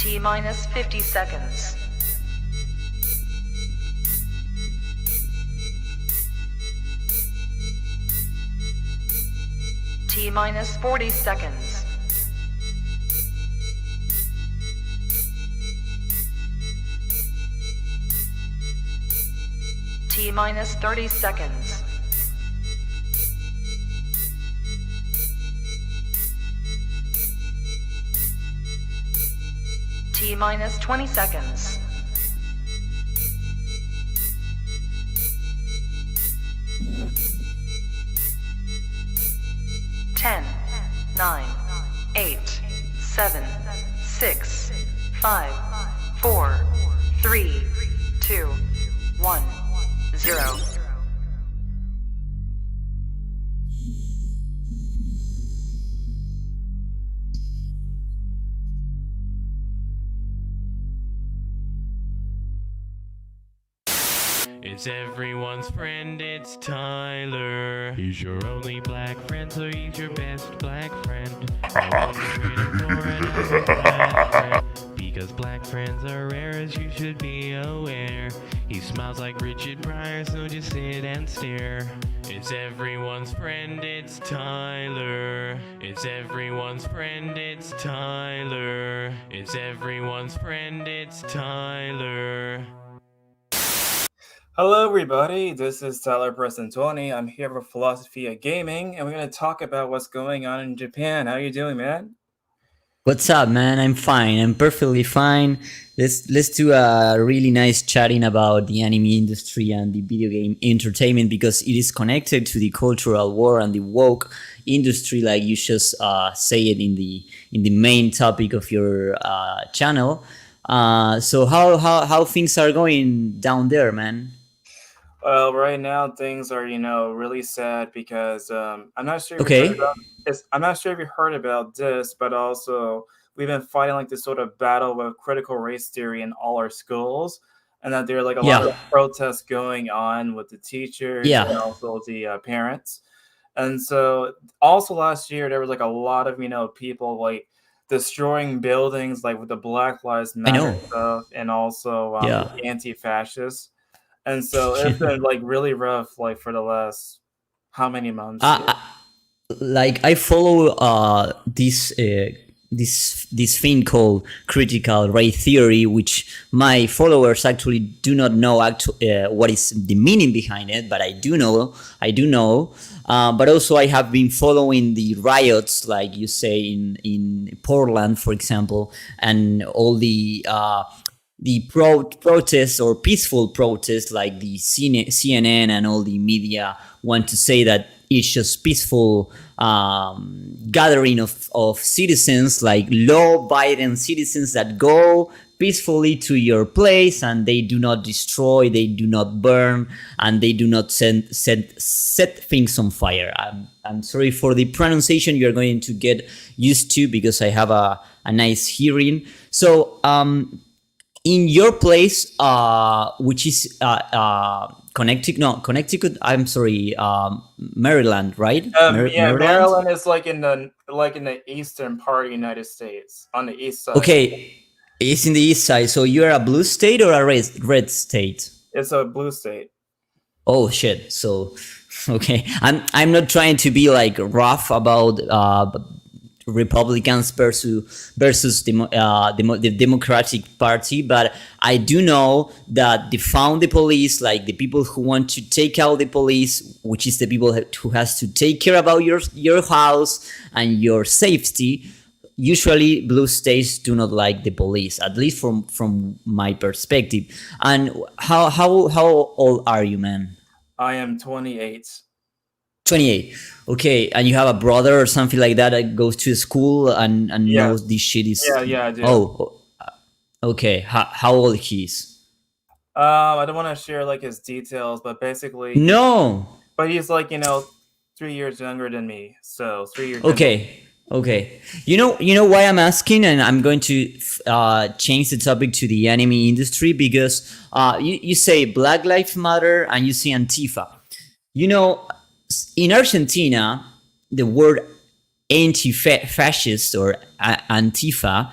T minus 50 seconds. T minus 40 seconds. T minus 30 seconds. T minus 20 seconds. Ten, 9, 8, 7, 6, 5, 4, 3, 2, 1, 0. It's everyone's friend, it's Tyler. He's your only black friend, so he's your best black friend. I wonder waiting for another black friend. Because black friends are rare, as you should be aware. He smiles like Richard Pryor, so just sit and stare. It's everyone's friend, it's Tyler. It's everyone's friend, it's Tyler. It's everyone's friend, it's Tyler. Hello everybody, this is Tyler Presentoni. I'm here for Filosofia Gaming, and we're going to talk about what's going on in Japan. How are you doing, man? What's up, man? I'm fine. I'm perfectly fine. Let's do a really nice chatting about the anime industry and the video game entertainment, because it is connected to the cultural war and the woke industry, like you just say it in the main topic of your channel. So how things are going down there, man? Well, right now things are, really sad because I'm not sure. Okay. I'm not sure if you heard about this, but also we've been fighting like this sort of battle with critical race theory in all our schools, and that there are like a lot of protests going on with the teachers and also the parents. And so also last year there was like a lot of people like destroying buildings, like with the Black Lives Matter stuff, and also the anti-fascists. And so it's been like really rough, like for the last how many months? Like I follow this thing called critical race theory, which my followers actually do not know what is the meaning behind it, but I do know. But also I have been following the riots, like you say in Portland, for example, and all the protests or peaceful protests, like the CNN and all the media want to say that it's just peaceful gathering of citizens, like law-abiding citizens that go peacefully to your place, and they do not destroy, they do not burn, and they do not set things on fire. I'm sorry for the pronunciation. You're going to get used to, because I have a nice hearing. So in your place, which is Connecticut. I'm sorry, Maryland, right? Maryland is like in the eastern part of the United States, on the east side. Okay, it's in the east side. So you're a blue state or a red state? It's a blue state. Oh shit! So okay, I'm not trying to be like rough about Republicans versus the Democratic Party, but I do know that defund the police, like the people who want to take out the police, which is the people who has to take care about your house and your safety. Usually, blue states do not like the police, at least from my perspective. And how old are you, man? I am 28. 28. Okay, and you have a brother or something like that goes to school and knows this shit is... Yeah, I do. Oh, okay. How old he is? I don't want to share like his details, but basically... No! But he's like, 3 years younger than me, so 3 years Okay. You know why I'm asking, and I'm going to change the topic to the anime industry, because you say Black Lives Matter and you see Antifa. In Argentina, the word anti-fascist or Antifa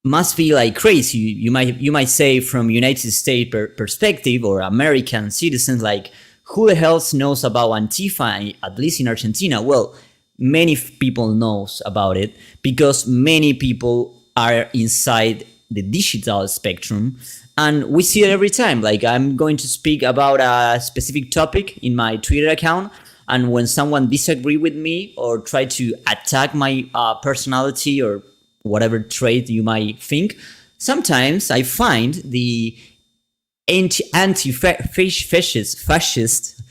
must be like crazy. You might say from United States perspective or American citizens, like who the hell knows about Antifa? At least in Argentina, well, many people knows about it because many people are inside the digital spectrum, and we see it every time. Like I'm going to speak about a specific topic in my Twitter account, and when someone disagree with me or try to attack my personality or whatever trait you might think, sometimes I find the fascist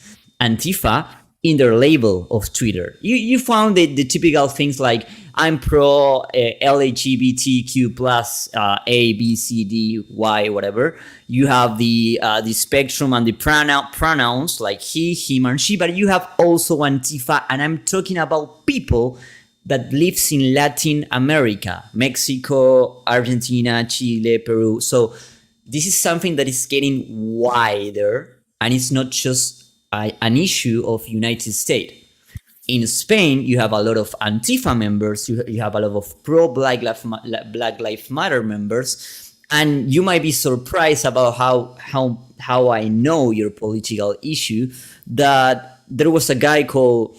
Antifa in their label of Twitter. You found the typical things like I'm pro LGBTQ plus A B C D Y whatever. You have the spectrum and the pronouns like he, him, and she, but you have also Antifa, and I'm talking about people that lives in Latin America, Mexico, Argentina, Chile, Peru. So this is something that is getting wider, and it's not just an issue of United States. In Spain, you have a lot of Antifa members. You have a lot of pro Black Lives Matter members, and you might be surprised about how I know your political issue. That there was a guy called,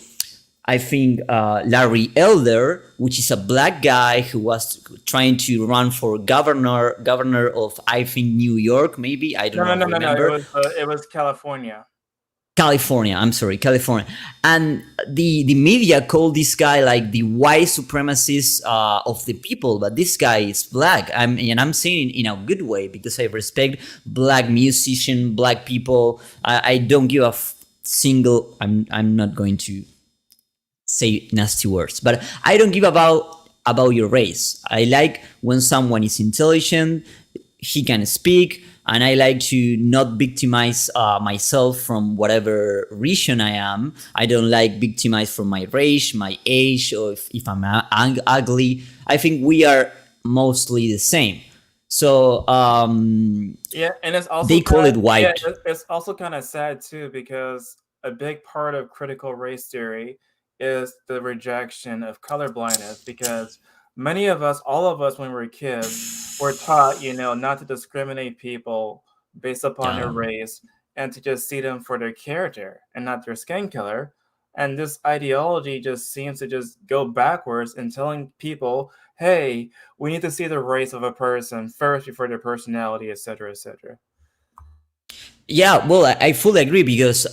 I think, Larry Elder, which is a black guy who was trying to run for governor of, I think, New York, maybe. I don't know. No. It was California. California, I'm sorry, California. And the media called this guy like the white supremacist of the people, but this guy is black. And I'm saying it in a good way because I respect black musicians, black people. I don't give a single, I'm not going to say nasty words, but I don't give about your race. I like when someone is intelligent, he can speak, and I like to not victimize myself from whatever region I am. I don't like victimize from my race, my age, or if I'm ugly. I think we are mostly the same. So yeah, and it's also they call it white. Yeah, it's also kind of sad too, because a big part of critical race theory is the rejection of colorblindness, because many of us, all of us, when we were kids, were taught, not to discriminate people based upon their race and to just see them for their character and not their skin color. And this ideology just seems to just go backwards in telling people, hey, we need to see the race of a person first before their personality, etc., etc. Yeah, well, I fully agree because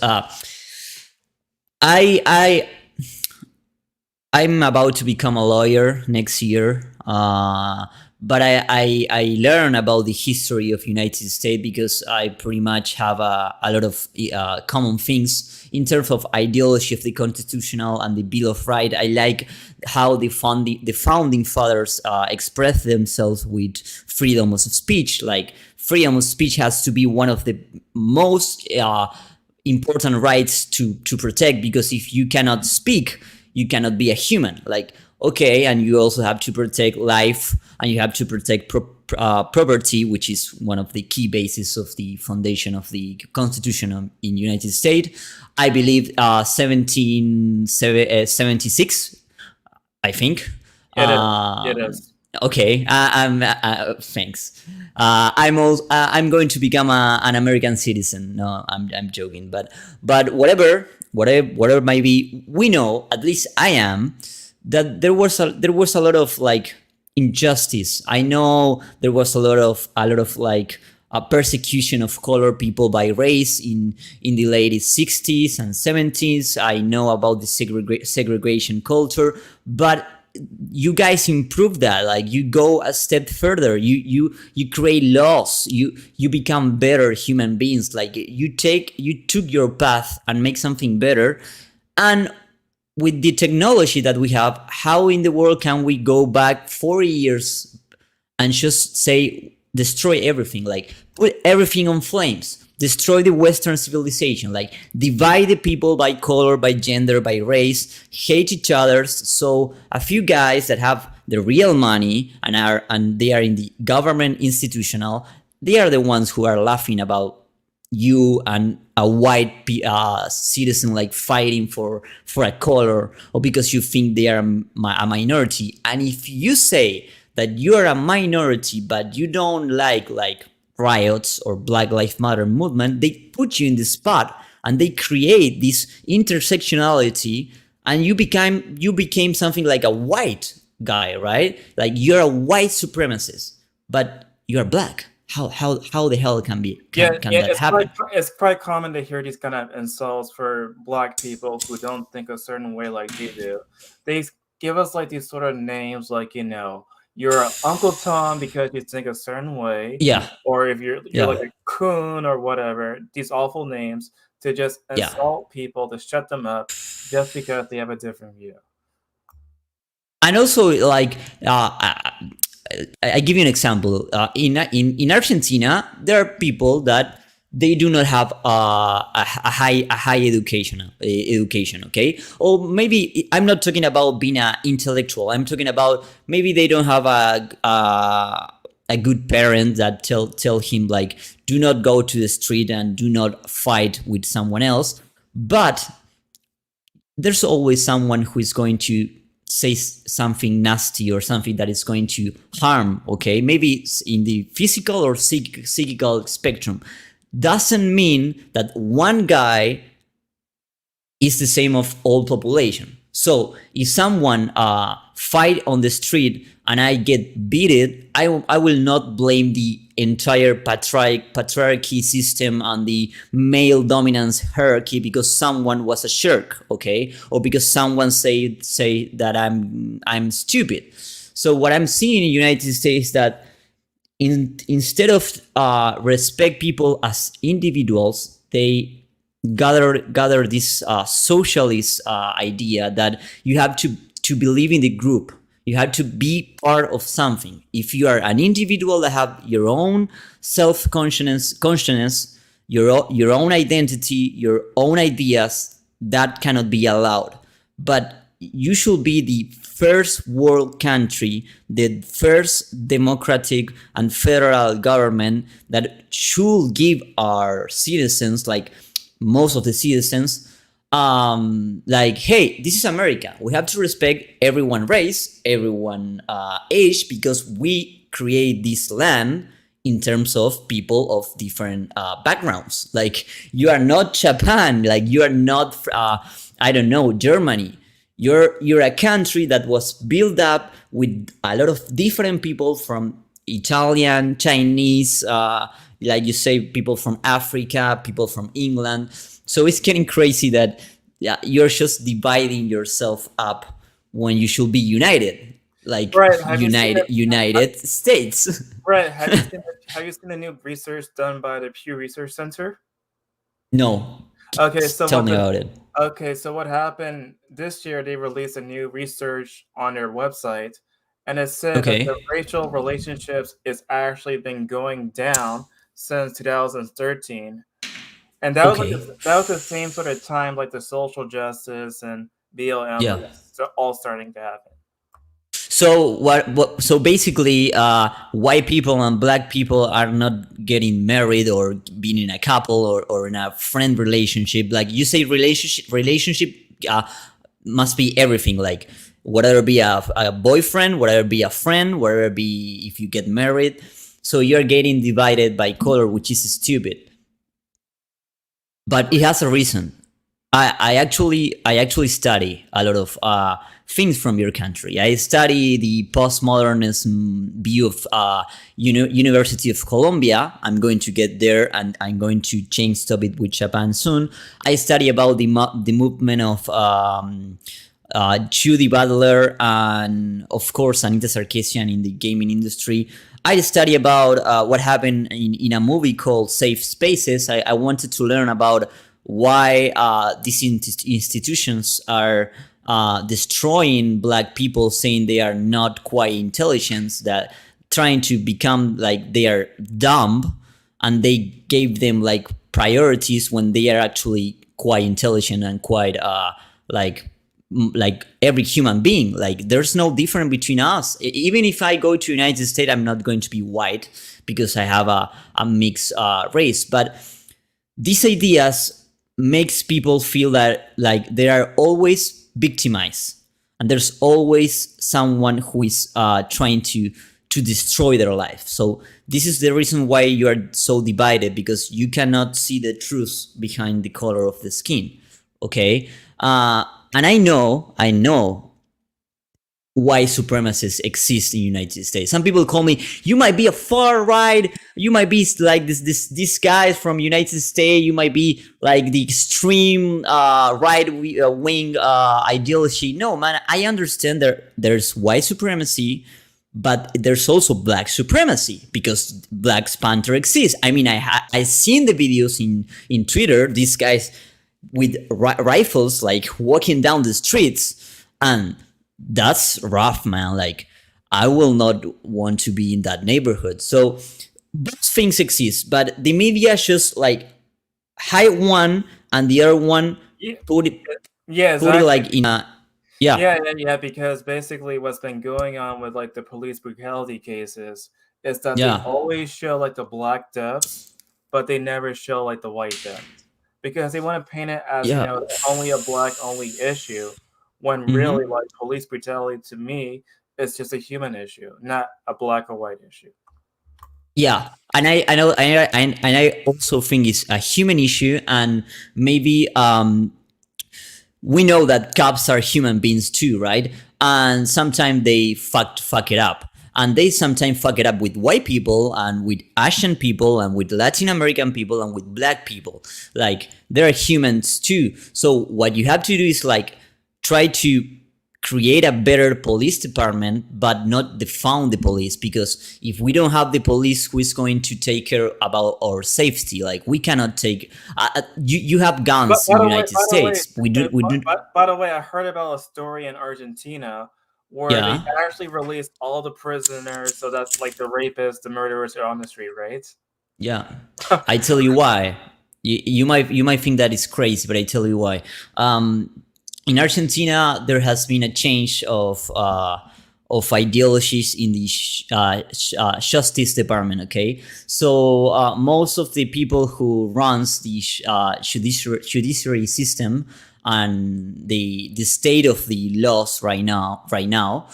I'm about to become a lawyer next year, but I learn about the history of United States because I pretty much have a lot of common things in terms of ideology of the constitutional and the Bill of Rights. I like how the founding fathers express themselves with freedom of speech. Like freedom of speech has to be one of the most important rights to protect, because if you cannot speak, you cannot be a human. Like, okay, and you also have to protect life, and you have to protect property, which is one of the key bases of the foundation of the Constitution in United States. I believe 1776, I think. It is. Okay, thanks. I'm going to become an American citizen. No, I'm joking. But whatever might be, we know, at least I am, that there was a lot of like injustice. I know there was a lot of like persecution of color people by race in the late 60s and 70s. I know about the segregation culture, but you guys improve that. Like you go a step further. You create laws. You become better human beings. Like you took your path and make something better. And with the technology that we have, how in the world can we go back 40 years and just say destroy everything? Like put everything on flames. Destroy the Western civilization, like divide the people by color, by gender, by race, hate each other. So a few guys that have the real money and they are in the government institutional, they are the ones who are laughing about you and a white citizen like fighting for a color, or because you think they are a minority. And if you say that you are a minority, but you don't like riots or Black Lives Matter movement, they put you in the spot and they create this intersectionality, and you became something like a white guy, right? Like you're a white supremacist, but you're black. How the hell can that happen? It's quite common to hear these kind of insults for black people who don't think a certain way like they do. They give us like these sort of names, like you're Uncle Tom because you think a certain way, Yeah, or if you're yeah, like a coon or whatever. These awful names to just yeah. insult people, to shut them up, just because they have a different view. And also, like, I give you an example. In Argentina, there are people that they do not have a high education. Okay, or maybe I'm not talking about being an intellectual. I'm talking about maybe they don't have a good parent that tell him like, do not go to the street and do not fight with someone else. But there's always someone who is going to say something nasty or something that is going to harm, okay? Maybe it's in the physical or psychical spectrum. Doesn't mean that one guy is the same of all population. So if someone fight on the street and I get beaten, I will not blame the entire patriarchy system and the male dominance hierarchy because someone was a shirk, okay, or because someone say that I'm stupid. So what I'm seeing in the United States is that instead of respect people as individuals, they gather this socialist idea that you have to believe in the group. You have to be part of something. If you are an individual that have your own consciousness, your own identity, your own ideas, that cannot be allowed. But you should be the first world country, the first democratic and federal government that should give our citizens, like most of the citizens, like, hey, this is America. We have to respect everyone race, everyone age, because we create this land in terms of people of different backgrounds. Like, you are not Japan, like you are not I don't know, Germany. You're a country that was built up with a lot of different people from Italian, Chinese, like you say, people from Africa, people from England. So it's getting crazy that you're just dividing yourself up when you should be united, like Right. United States. Right. Have you seen the new research done by the Pew Research Center? No. Okay, so Tell me about it. Okay, so what happened this year? They released a new research on their website, and it said that the racial relationships is actually been going down since 2013, and that was the same sort of time like the social justice and BLM was all starting to happen. So so basically, white people and black people are not getting married or being in a couple or in a friend relationship. Like you say, relationship must be everything. Like whatever be a boyfriend, whatever be a friend, whatever be if you get married. So you're getting divided by color, which is stupid. But it has a reason. I actually study a lot of things from your country. I study the postmodernism view of University of Columbia. I'm going to get there, and I'm going to change topic with Japan soon. I study about the movement of Judy Butler and, of course, Anita Sarkeesian in the gaming industry. I study about what happened in a movie called Safe Spaces. I wanted to learn about why these institutions are destroying black people, saying they are not quite intelligent, that trying to become like they are dumb, and they gave them like priorities when they are actually quite intelligent and quite like every human being. Like there's no difference between us. Even if I go to United States, I'm not going to be white because I have a mixed race. But these ideas makes people feel that like they are always victimized, and there's always someone who is trying to destroy their life. So this is the reason why you are so divided, because you cannot see the truth behind the color of the skin. Okay, and I know white supremacists exist in the United States. Some people call me, you might be a far right, you might be like this guy from United States, you might be like the extreme right wing ideology. No, man, I understand there's white supremacy, but there's also black supremacy, because Black Panther exists. I mean, I seen the videos in Twitter, these guys with rifles like walking down the streets, and that's rough, man. Like, I will not want to be in that neighborhood. So both things exist, but the media just like hide one and the other one put it like in a because basically what's been going on with like the police brutality cases is that they always show like the black deaths, but they never show like the white deaths, because they want to paint it as it's only a black only issue, when really like police brutality to me is just a human issue, not a black or white issue. Yeah, and I also think it's a human issue, and maybe we know that cops are human beings too, right? And sometimes they fuck it up. And they sometimes fuck it up with white people and with Asian people and with Latin American people and with black people. Like, they're humans too. So what you have to do is like try to create a better police department, but not defund the police, because if we don't have the police who is going to take care about our safety, like we cannot take you have guns in the United States. By the way, I heard about a story in Argentina where they actually released all the prisoners, so that's like the rapists, the murderers are on the street, right? Yeah. I tell you why. You might think that is crazy, but I tell you why. In Argentina, there has been a change of ideologies in the justice department. Okay, so most of the people who runs the judiciary system and the state of the laws right now,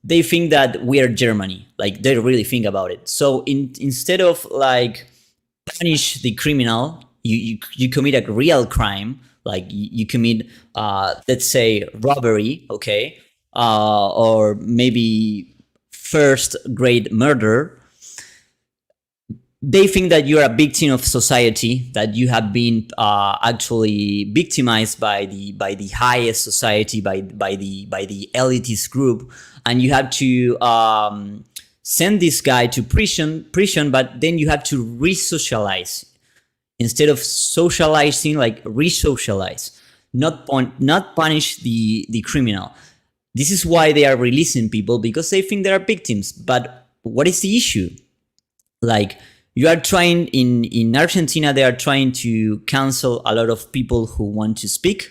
they think that we are Germany. Like, they really think about it. So instead of like punish the criminal, you commit a real crime. Like, you commit, let's say, robbery, okay, or maybe first-grade murder. They think that you're a victim of society, that you have been actually victimized by the highest society, by the elitist group, and you have to send this guy to prison. But then you have to re-socialize. Instead of socializing, like re-socialize, not punish the criminal. This is why they are releasing people, because they think they are victims. But what is the issue? Like, you are trying in Argentina, they are trying to cancel a lot of people who want to speak,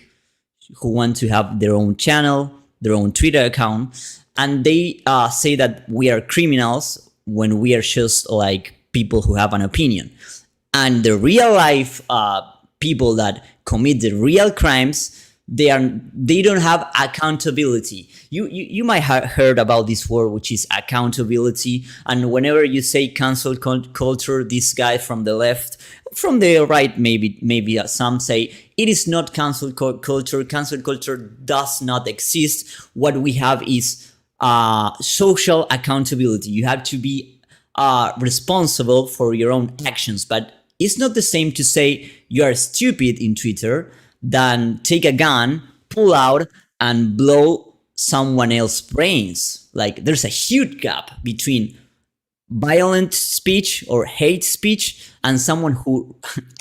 who want to have their own channel, their own Twitter account, and they say that we are criminals when we are just like people who have an opinion. And the real life people that commit the real crimes, they don't have accountability. You might have heard about this word, which is accountability. And whenever you say cancel culture, this guy from the left, from the right, maybe some say it is not cancel culture. Cancel culture does not exist. What we have is social accountability. You have to be responsible for your own actions, but it's not the same to say you are stupid in Twitter than take a gun, pull out, and blow someone else's brains. Like, there's a huge gap between violent speech or hate speech and someone who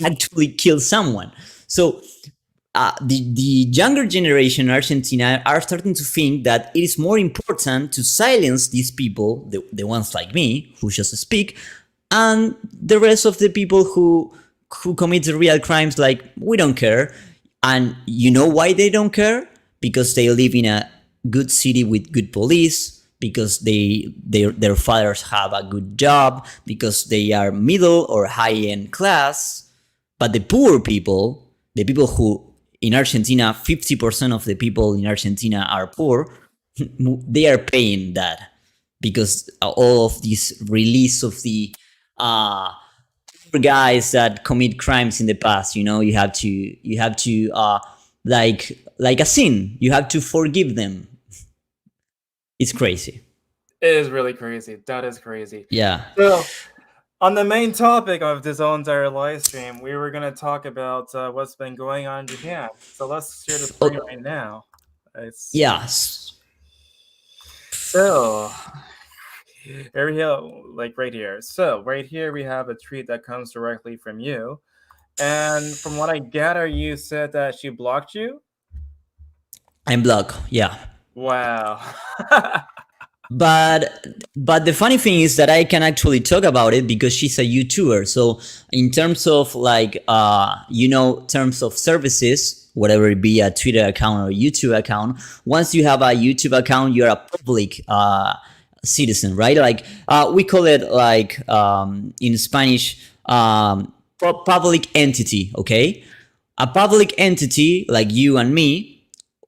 actually kills someone. So the younger generation in Argentina are starting to think that it is more important to silence these people, the ones like me who just speak, and the rest of the people who commit the real crimes, like, we don't care. And you know why they don't care? Because they live in a good city with good police, because their fathers have a good job, because they are middle or high-end class. But the poor people, the people who in Argentina, 50% of the people in Argentina are poor, they are paying that because all of this release of the guys that commit crimes in the past, you have to like a sin, you have to forgive them. It's crazy. It is really crazy. That is crazy. Yeah. So, on the main topic of this whole entire live stream, we were going to talk about what's been going on in Japan. So let's share the screen right now. Yes. So, here we go, like right here. So, right here we have a tweet that comes directly from you. And from what I gather, you said that she blocked you? I'm blocked. Yeah. Wow. But the funny thing is that I can actually talk about it because she's a YouTuber. So in terms of terms of services, whatever it be, a Twitter account or a YouTube account, once you have a YouTube account, you're a public citizen, right? Like we call it like in Spanish, public entity. Okay, a public entity like you and me.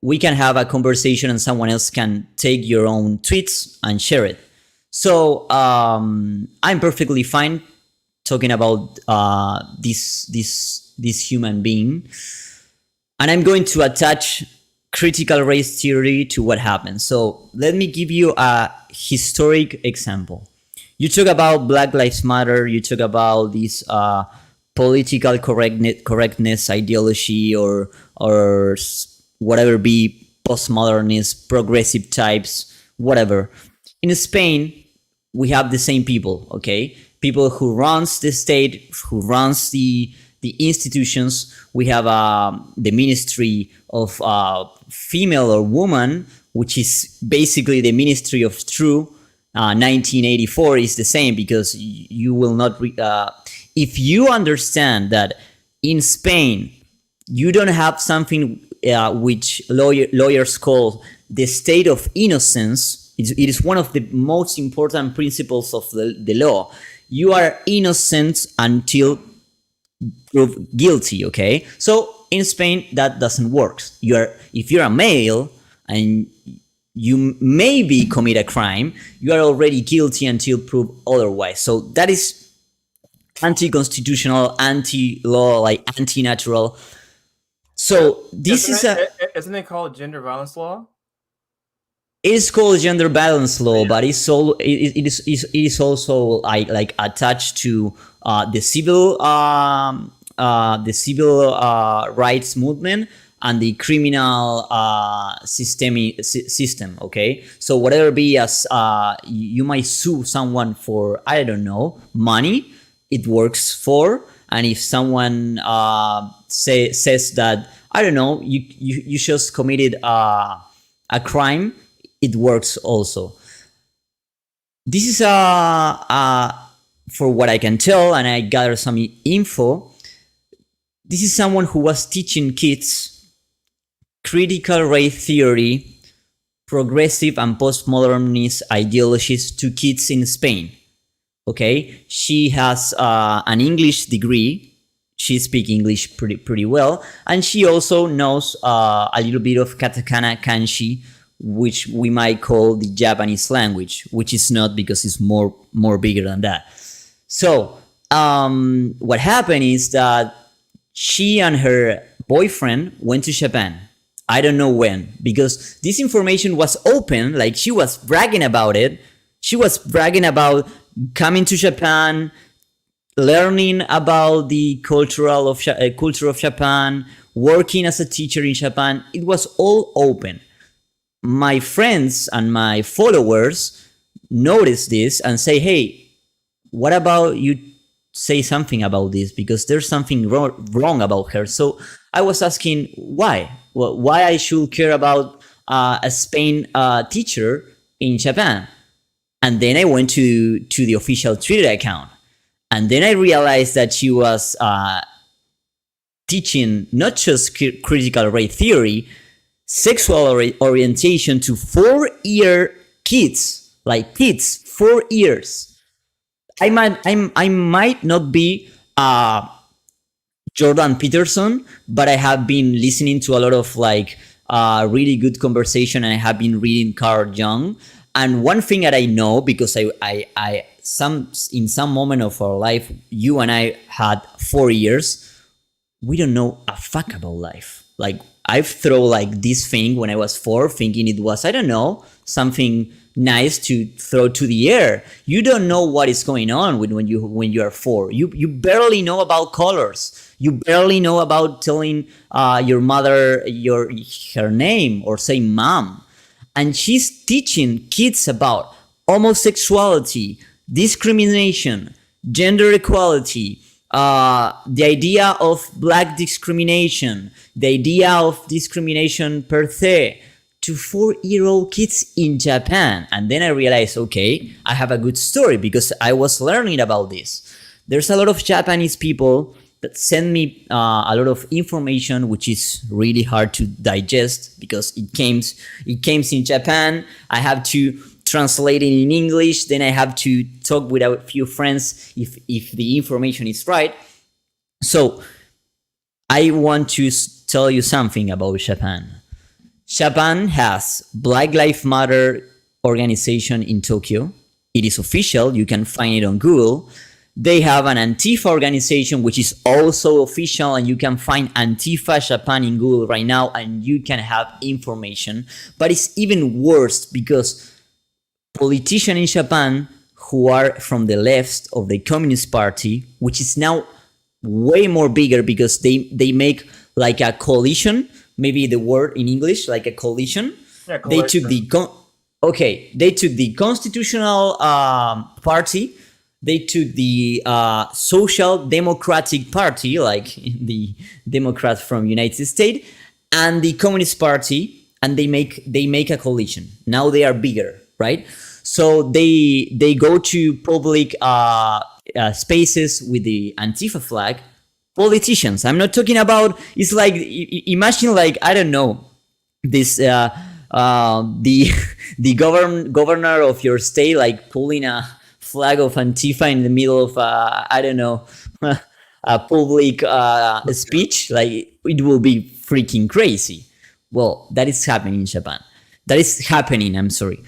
We can have a conversation and someone else can take your own tweets and share it. So I'm perfectly fine talking about this human being, and I'm going to attach critical race theory to what happened. So let me give you a historic example. You talk about Black Lives Matter. You talk about this political correctness ideology or whatever be postmodernist, progressive types, whatever. In Spain, we have the same people, okay? People who runs the state, who runs the institutions. We have the Ministry of Female or Woman, which is basically the Ministry of Truth. 1984 is the same because you will not... if you understand that in Spain, you don't have something which lawyers call the state of innocence. It is one of the most important principles of the law. You are innocent until proved guilty, okay? So in Spain, that doesn't work. If you're a male and you maybe commit a crime, you are already guilty until proved otherwise. So that is anti-constitutional, anti-law, like anti-natural. So this isn't it called gender violence law? It is called gender balance law, but it is also like attached to the civil rights movement and the criminal system. Okay, so whatever be as you might sue someone for, I don't know, money, it works for. And if someone says that, I don't know, you just committed a crime, it works also. This is for what I can tell, and I gather some info. This is someone who was teaching kids critical race theory, progressive and postmodernist ideologies to kids in Spain. Okay, she has an English degree. She speaks English pretty well, and she also knows a little bit of katakana kanji, which we might call the Japanese language, which is not, because it's more bigger than that. So what happened is that she and her boyfriend went to Japan. I don't know when, because this information was open, like she was bragging about it. She was bragging about coming to Japan, learning about the culture of Japan, working as a teacher in Japan. It was all open. My friends and my followers noticed this and say, hey, what about you say something about this? Because there's something wrong about her. So I was asking why? Well, why I should care about a Spain teacher in Japan? And then I went to the official Twitter account. And then I realized that she was teaching not just critical race theory, sexual orientation to 4-year kids, like kids, 4 years. I might not be Jordan Peterson, but I have been listening to a lot of like really good conversation, and I have been reading Carl Jung. And one thing that I know, because I in some moment of our life, you and I had 4 years, we don't know a fuck about life. Like I've thrown like this thing when I was 4, thinking it was, I don't know, something nice to throw to the air. You don't know what is going on when you are 4. You barely know about colors. You barely know about telling your mother her name or saying mom. And she's teaching kids about homosexuality, discrimination, gender equality, the idea of black discrimination, the idea of discrimination per se, to 4-year-old kids in Japan. And then I realized, okay, I have a good story because I was learning about this. There's a lot of Japanese people that send me a lot of information, which is really hard to digest because it came in Japan. I have to translate it in English. Then I have to talk with a few friends if the information is right. So I want to tell you something about Japan. Japan has Black Lives Matter organization in Tokyo. It is official. You can find it on Google. They have an Antifa organization, which is also official, and you can find Antifa Japan in Google right now, and you can have information. But it's even worse because politicians in Japan who are from the left of the Communist Party, which is now way more bigger because they make like a coalition, maybe the word in English, like a coalition. Yeah, They took the Constitutional Party. They took the Social Democratic Party, like the Democrats from United States, and the Communist Party, and they make a coalition. Now they are bigger, right? So they go to public spaces with the Antifa flag. Politicians. I'm not talking about. It's like imagine like I don't know this the governor of your state like pulling a flag of Antifa in the middle of I don't know a public speech. Like it will be freaking crazy. Well, that is happening in Japan. That is happening. I'm sorry.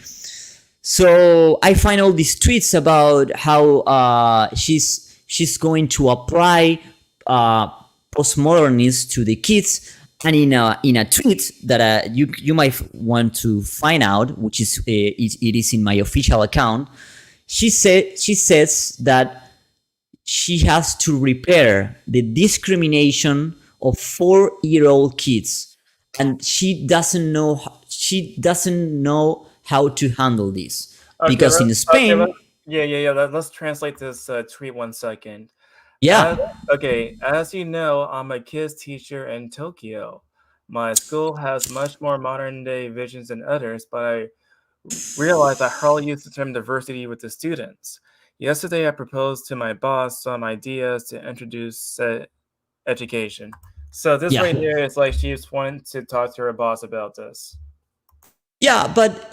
So I find all these tweets about how she's going to apply postmodernism to the kids, and in a tweet that you might want to find out, which is it is in my official account, she says that she has to repair the discrimination of 4-year-old kids, and she doesn't know how to handle this because in Spain. Let's translate this tweet 1 second. Yeah. As you know, I'm a kids teacher in Tokyo. My school has much more modern day visions than others, but I realized I hardly use the term diversity with the students. Yesterday, I proposed to my boss some ideas to introduce education. So this right here is like she's wanting to talk to her boss about this. Yeah, but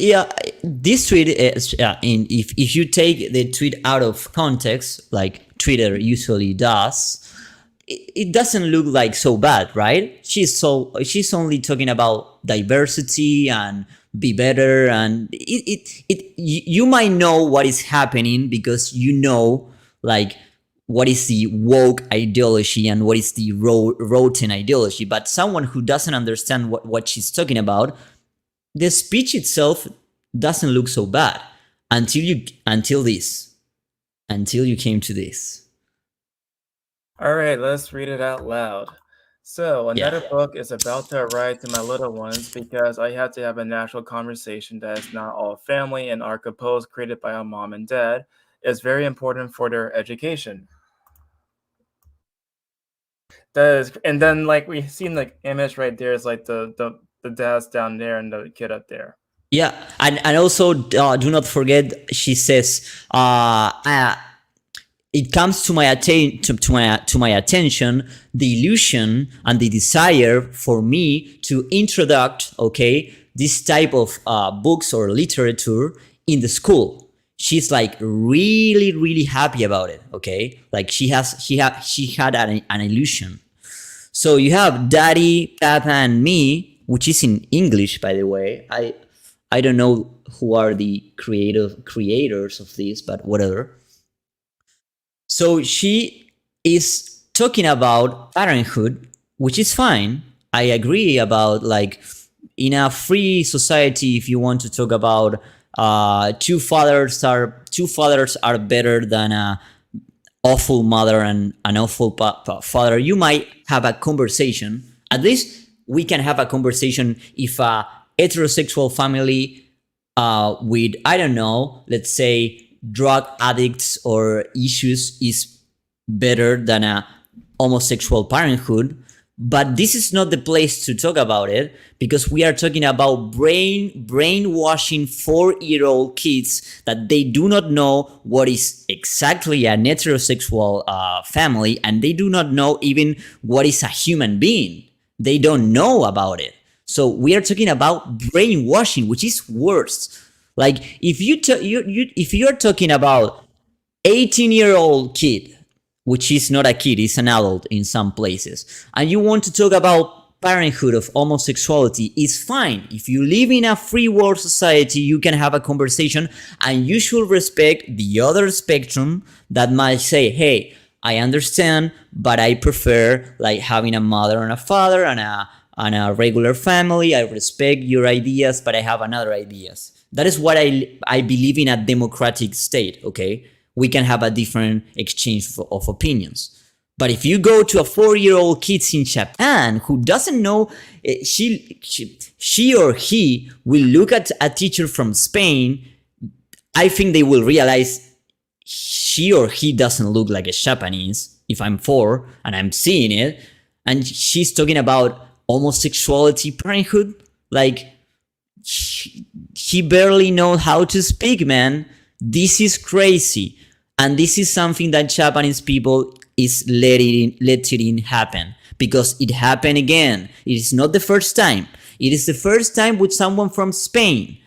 this tweet is if you take the tweet out of context, like Twitter usually does, it doesn't look like so bad, right? She's only talking about diversity and be better, and you might know what is happening because you know like what is the woke ideology and what is the rotten ideology. But someone who doesn't understand what she's talking about, the speech itself doesn't look so bad until you came to this. All right, let's read it out loud. So another book is about to arrive to my little ones because I have to have a natural conversation that is not all family and are composed created by a mom and dad. It's very important for their education. And then like we've seen the image right there is like the dad's down there and the kid up there. Yeah, and also do not forget, she says, it comes to my attention the illusion and the desire for me to introduce, this type of books or literature in the school. She's like really, really happy about it. Like she had an illusion. So you have Daddy, Papa, and me which is in English, by the way. I don't know who are the creators of this, but whatever. So she is talking about parenthood, which is fine. I agree about, like, in a free society, if you want to talk about two fathers are better than a awful mother and an awful father, you might have a conversation. At least we can have a conversation if a heterosexual family with, I don't know, let's say drug addicts or issues is better than a homosexual parenthood. But this is not the place to talk about it, because we are talking about brainwashing 4-year-old kids that they do not know what is exactly an heterosexual family, and they do not know even what is a human being. They don't know about it. So we are talking about brainwashing, which is worse. Like, if if you're talking about 18-year-old kid, which is not a kid, it's an adult in some places, and you want to talk about parenthood of homosexuality, it's fine. If you live in a free world society, you can have a conversation, and you should respect the other spectrum that might say, hey, I understand, but I prefer like having a mother and a father and a regular family. I respect your ideas, but I have another ideas. That is what I believe in a democratic state, okay? We can have a different exchange of opinions. But if you go to a 4-year-old kid in Japan who doesn't know, she or he will look at a teacher from Spain, I think they will realize she or he doesn't look like a Japanese, if I'm 4 and I'm seeing it, and she's talking about homosexuality, parenthood, like, he barely knows how to speak, man. This is crazy. And this is something that Japanese people is letting happen, because it happened again. It is not the first time. It is the first time with someone from Spain,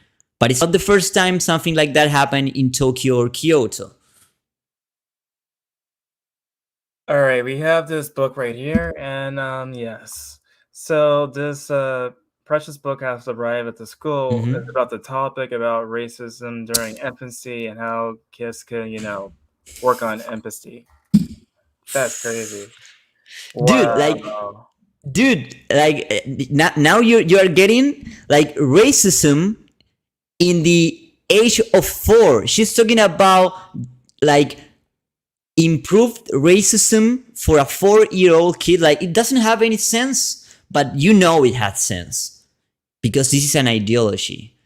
but it's not the first time something like that happened in Tokyo or Kyoto. All right, we have this book right here, and yes. So this precious book has arrived at the school. It's about the topic about racism during infancy and how kids can, work on empathy. That's crazy. Wow. Dude, now you are getting like racism in the age of 4. She's talking about like improved racism for a 4-year-old kid. Like, it doesn't have any sense, but you know it has sense, because this is an ideology.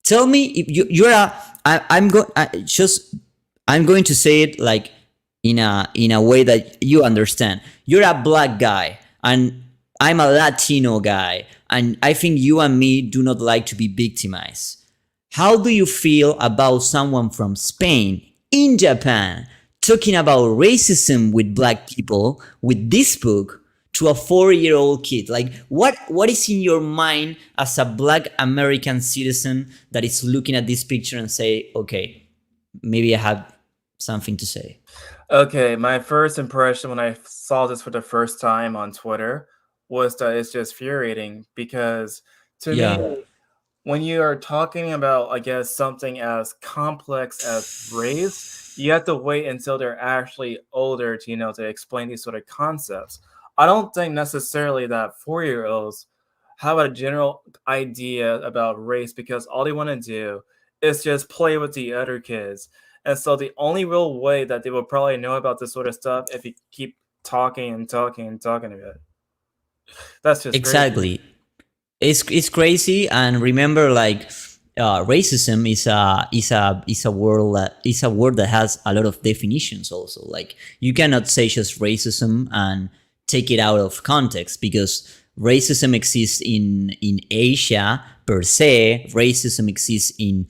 Tell me if you're a. I'm going to say it like in a way that you understand. You're a black guy and I'm a Latino guy, and I think you and me do not like to be victimized. How do you feel about someone from Spain in Japan talking about racism with black people with this book to a 4-year-old kid? Like, what is in your mind as a black American citizen that is looking at this picture and say, okay, maybe I have something to say? Okay, my first impression when I saw this for the first time on Twitter was that it's just infuriating, because to me, when you are talking about, I guess, something as complex as race, you have to wait until they're actually older to, to explain these sort of concepts. I don't think necessarily that 4-year-olds have a general idea about race, because all they want to do is just play with the other kids. And so the only real way that they will probably know about this sort of stuff if you keep talking and talking and talking about it. That's just exactly crazy. It's crazy. And remember, like, racism is a word that has a lot of definitions also. Like, you cannot say just racism and take it out of context, because racism exists in Asia per se. Racism exists in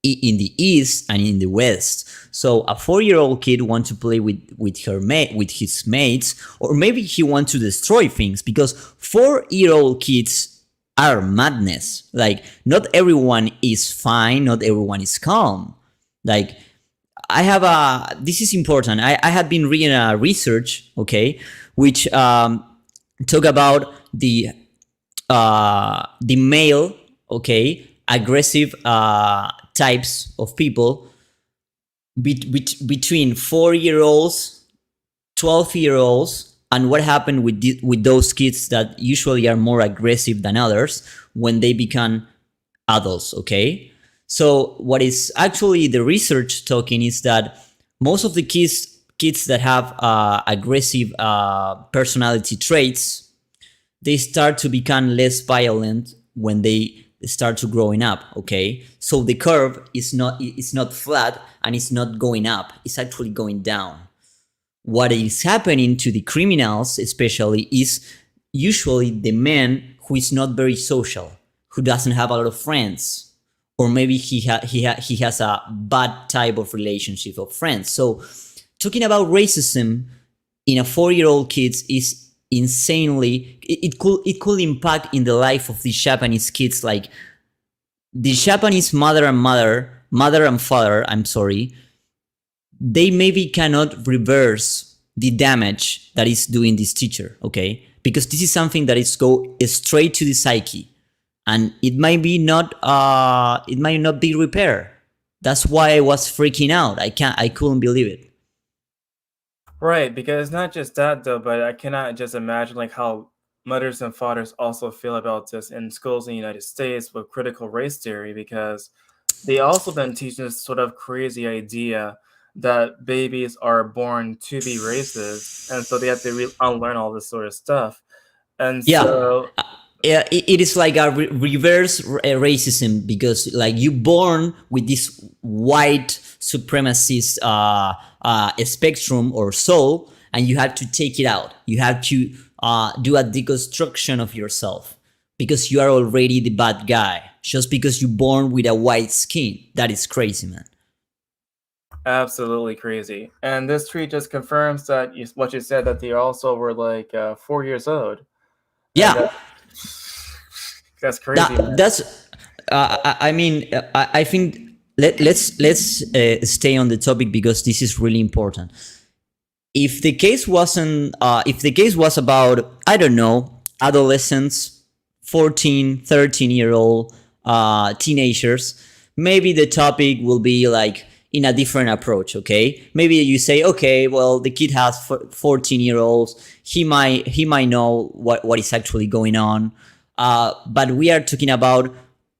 the East and in the West. So a 4-year-old kid wants to play with his mates, or maybe he wants to destroy things, because 4-year-old kids are madness. Like, not everyone is fine, not everyone is calm. Like, this is important. I had been reading a research, okay, which talk about the the male, okay, aggressive types of people between 4-year-olds, 12-year-olds, and what happened with those kids that usually are more aggressive than others when they become adults, okay? So what is actually the research talking is that most of the kids that have aggressive personality traits, they start to become less violent when they start to growing up, okay? So the curve is not flat and it's not going up, it's actually going down. What is happening to the criminals especially is usually the man who is not very social, who doesn't have a lot of friends, or maybe he has a bad type of relationship of friends. So talking about racism in a 4-year-old kids is insanely, it could impact in the life of the Japanese kids. Like the Japanese mother and father, I'm sorry, they maybe cannot reverse the damage that is doing this teacher, okay? Because this is something that is go straight to the psyche, and it might not be repaired. That's why I was freaking out. I couldn't believe it. Right, because not just that though, but I cannot just imagine like how mothers and fathers also feel about this in schools in the United States with critical race theory, because they also been teaching this sort of crazy idea that babies are born to be racist, and so they have to unlearn all this sort of stuff. And Yeah, so, it is like a reverse racism, because like you born with this white supremacist spectrum or soul, and you have to take it out. You have to do a deconstruction of yourself because you are already the bad guy just because you're born with a white skin. That is crazy, man. absolutely crazy. And this tweet just confirms that what you said, that they also were like 4 years old, and Yeah, that's crazy, man. that's I mean I think let's stay on the topic because this is really important. If the case was about, I don't know, adolescents, 14, 13-year-old teenagers, maybe the topic will be like in a different approach, okay? Maybe you say, okay, well, the kid has 14-year-olds, he might know what is actually going on. But we are talking about,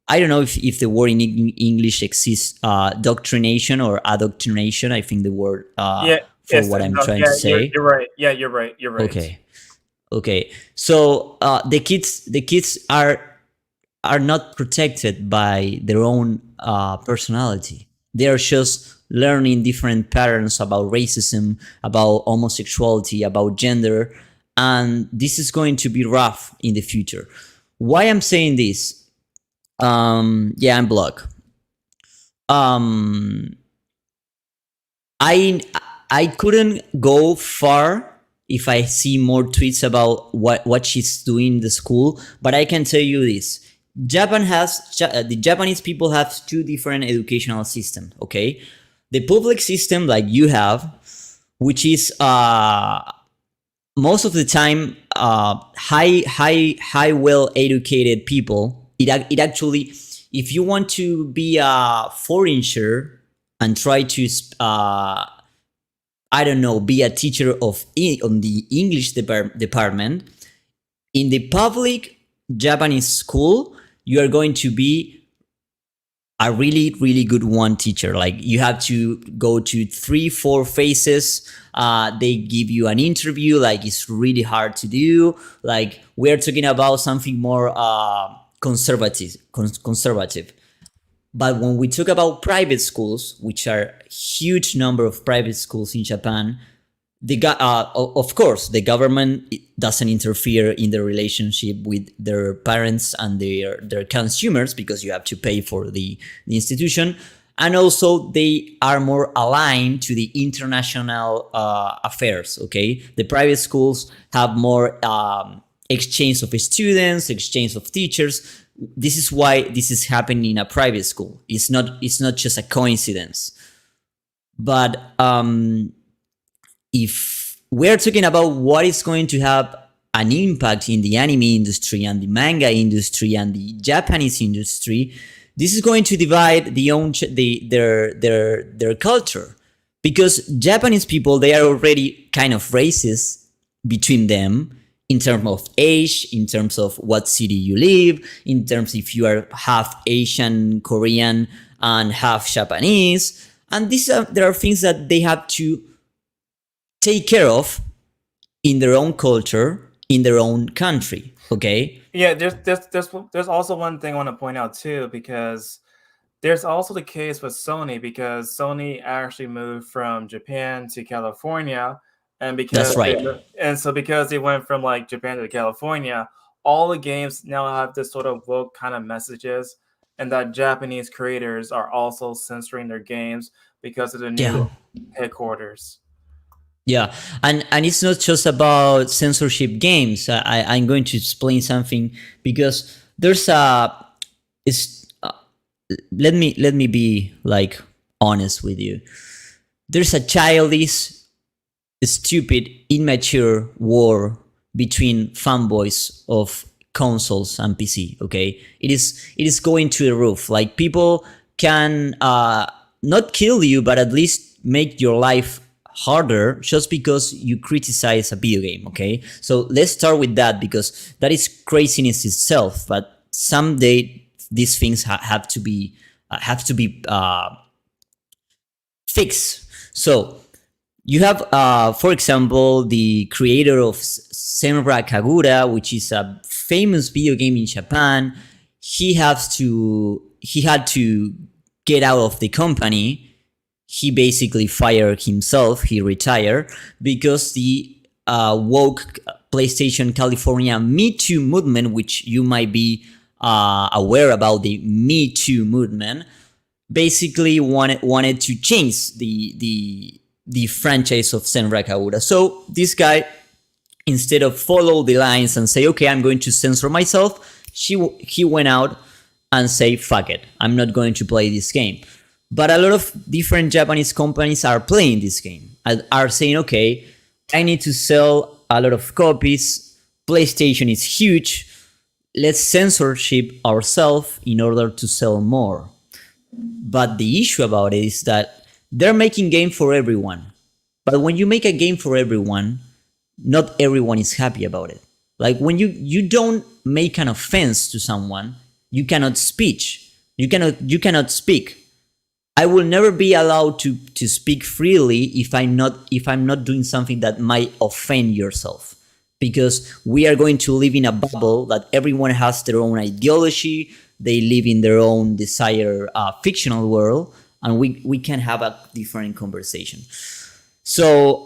I don't know if the word in English exists, doctrination or adoctrination. I think the word Yeah, for yes, what I'm no, trying yeah, to say. you're right. Yeah, you're right. You're right. Okay. So the kids are not protected by their own personality. They are just learning different patterns about racism, about homosexuality, about gender, and this is going to be rough in the future. Why I'm saying this? Yeah, I'm blocked. Um, I I couldn't go far if I see more tweets about what she's doing in the school, but I can tell you this. The Japanese people have two different educational systems, okay? The public system like you have, which is most of the time high well educated people. It actually, if you want to be a foreigner and try to I don't know, be a teacher on the English department in the public Japanese school, you are going to be a really, really good one teacher. Like you have to go to 3-4 phases. They give you an interview. Like it's really hard to do. Like we're talking about something more conservative. But when we talk about private schools, which are huge number of private schools in Japan, of course, the government doesn't interfere in the relationship with their parents and their consumers because you have to pay for the institution. And also, they are more aligned to the international affairs, okay? The private schools have more exchange of students, exchange of teachers. This is why this is happening in a private school. It's not just a coincidence. But if we're talking about what is going to have an impact in the anime industry and the manga industry and the Japanese industry, this is going to divide their culture, because Japanese people, they are already kind of racist between them in terms of age, in terms of what city you live, in terms if you are half Asian, Korean, and half Japanese, and there are things that they have to take care of in their own culture, in their own country. Okay. Yeah, there's also one thing I want to point out too, because there's also the case with Sony, because Sony actually moved from Japan to California, and That's right. because they went from like Japan to California, all the games now have this sort of woke kind of messages, and that Japanese creators are also censoring their games because of the new Yeah. headquarters. Yeah, and it's not just about censorship games. I'm going to explain something, because there's let me be like honest with you. There's a childish, stupid, immature war between fanboys of consoles and PC. Okay, it is going to the roof. Like, people can not kill you, but at least make your life harder just because you criticize a video game. Okay, so let's start with that, because that is craziness itself. But someday these things have to be fixed. So you have, for example, the creator of Senra Kagura, which is a famous video game in Japan. He had to get out of the company. He basically fired himself. He retired because the woke PlayStation California Me Too movement, which you might be aware about, the Me Too movement, basically wanted to change the franchise of Senra Kagura. So this guy, instead of follow the lines and say, okay, I'm going to censor myself, he went out and say, fuck it, I'm not going to play this game. But a lot of different Japanese companies are playing this game, are saying, okay, I need to sell a lot of copies. PlayStation is huge. Let's censorship ourselves in order to sell more. But the issue about it is that they're making game for everyone. But when you make a game for everyone, not everyone is happy about it. Like, when you don't make an offense to someone, you cannot speak. You cannot speak. I will never be allowed to speak freely if I'm not doing something that might offend yourself, because we are going to live in a bubble that everyone has their own ideology. They live in their own desired fictional world, and we can have a different conversation. So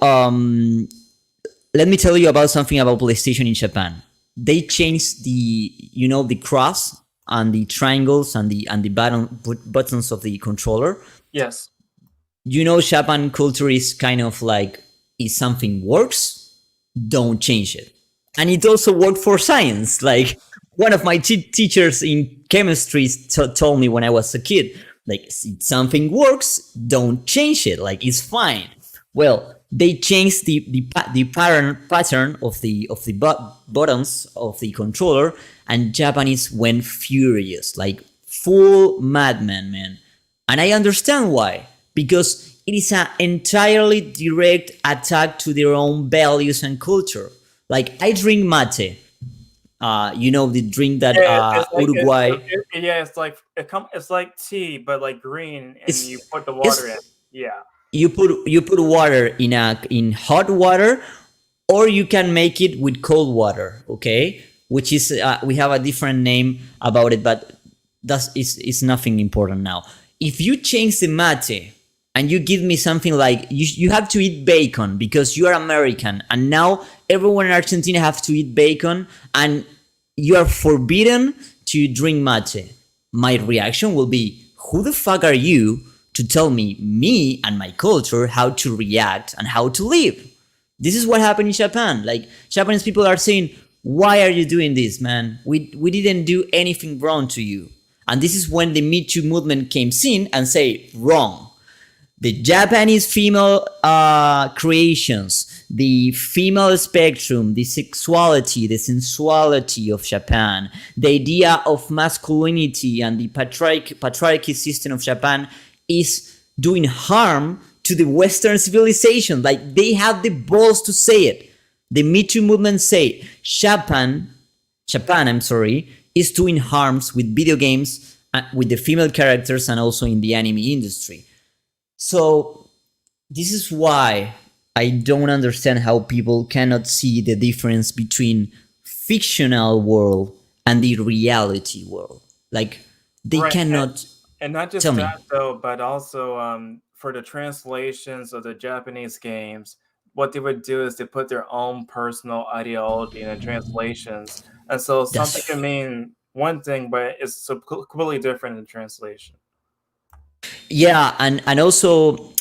let me tell you about something about PlayStation in Japan. They changed the cross and the triangles and the buttons of the controller. Yes. Japan culture is kind of like, if something works, don't change it. And it also worked for science. Like, one of my teachers in chemistry told me when I was a kid, like, if something works, don't change it. Like, it's fine. Well, they changed the pattern of the buttons of the controller, and Japanese went furious, like full madman, man. And I understand why, because it is an entirely direct attack to their own values and culture. Like, I drink mate. The drink that Uruguay. It's like tea, but like green, and you put the water in. Yeah. You put water in hot water, or you can make it with cold water. Okay, which is we have a different name about it, but it's nothing important now. If you change the mate and you give me something like, you have to eat bacon because you are American, and now everyone in Argentina have to eat bacon, and you are forbidden to drink mate, my reaction will be, who the fuck are you to tell me and my culture how to react and how to live? This is what happened in Japan. Like, Japanese people are saying, why are you doing this, man? We didn't do anything wrong to you. And this is when the Me Too movement came in and say, wrong. The Japanese female creations, the female spectrum, the sexuality, the sensuality of Japan, the idea of masculinity and the patriarchy system of Japan is doing harm to the Western civilization. Like, they have the balls to say it. The Me Too movement say Japan, is doing harms with video games, with the female characters, and also in the anime industry. So this is why I don't understand how people cannot see the difference between fictional world and the reality world. Like, they cannot. And not just that, though, but also for the translations of the Japanese games, what they would do is they put their own personal ideology in the translations. And so something can mean one thing, but it's completely different in translation. Yeah, and also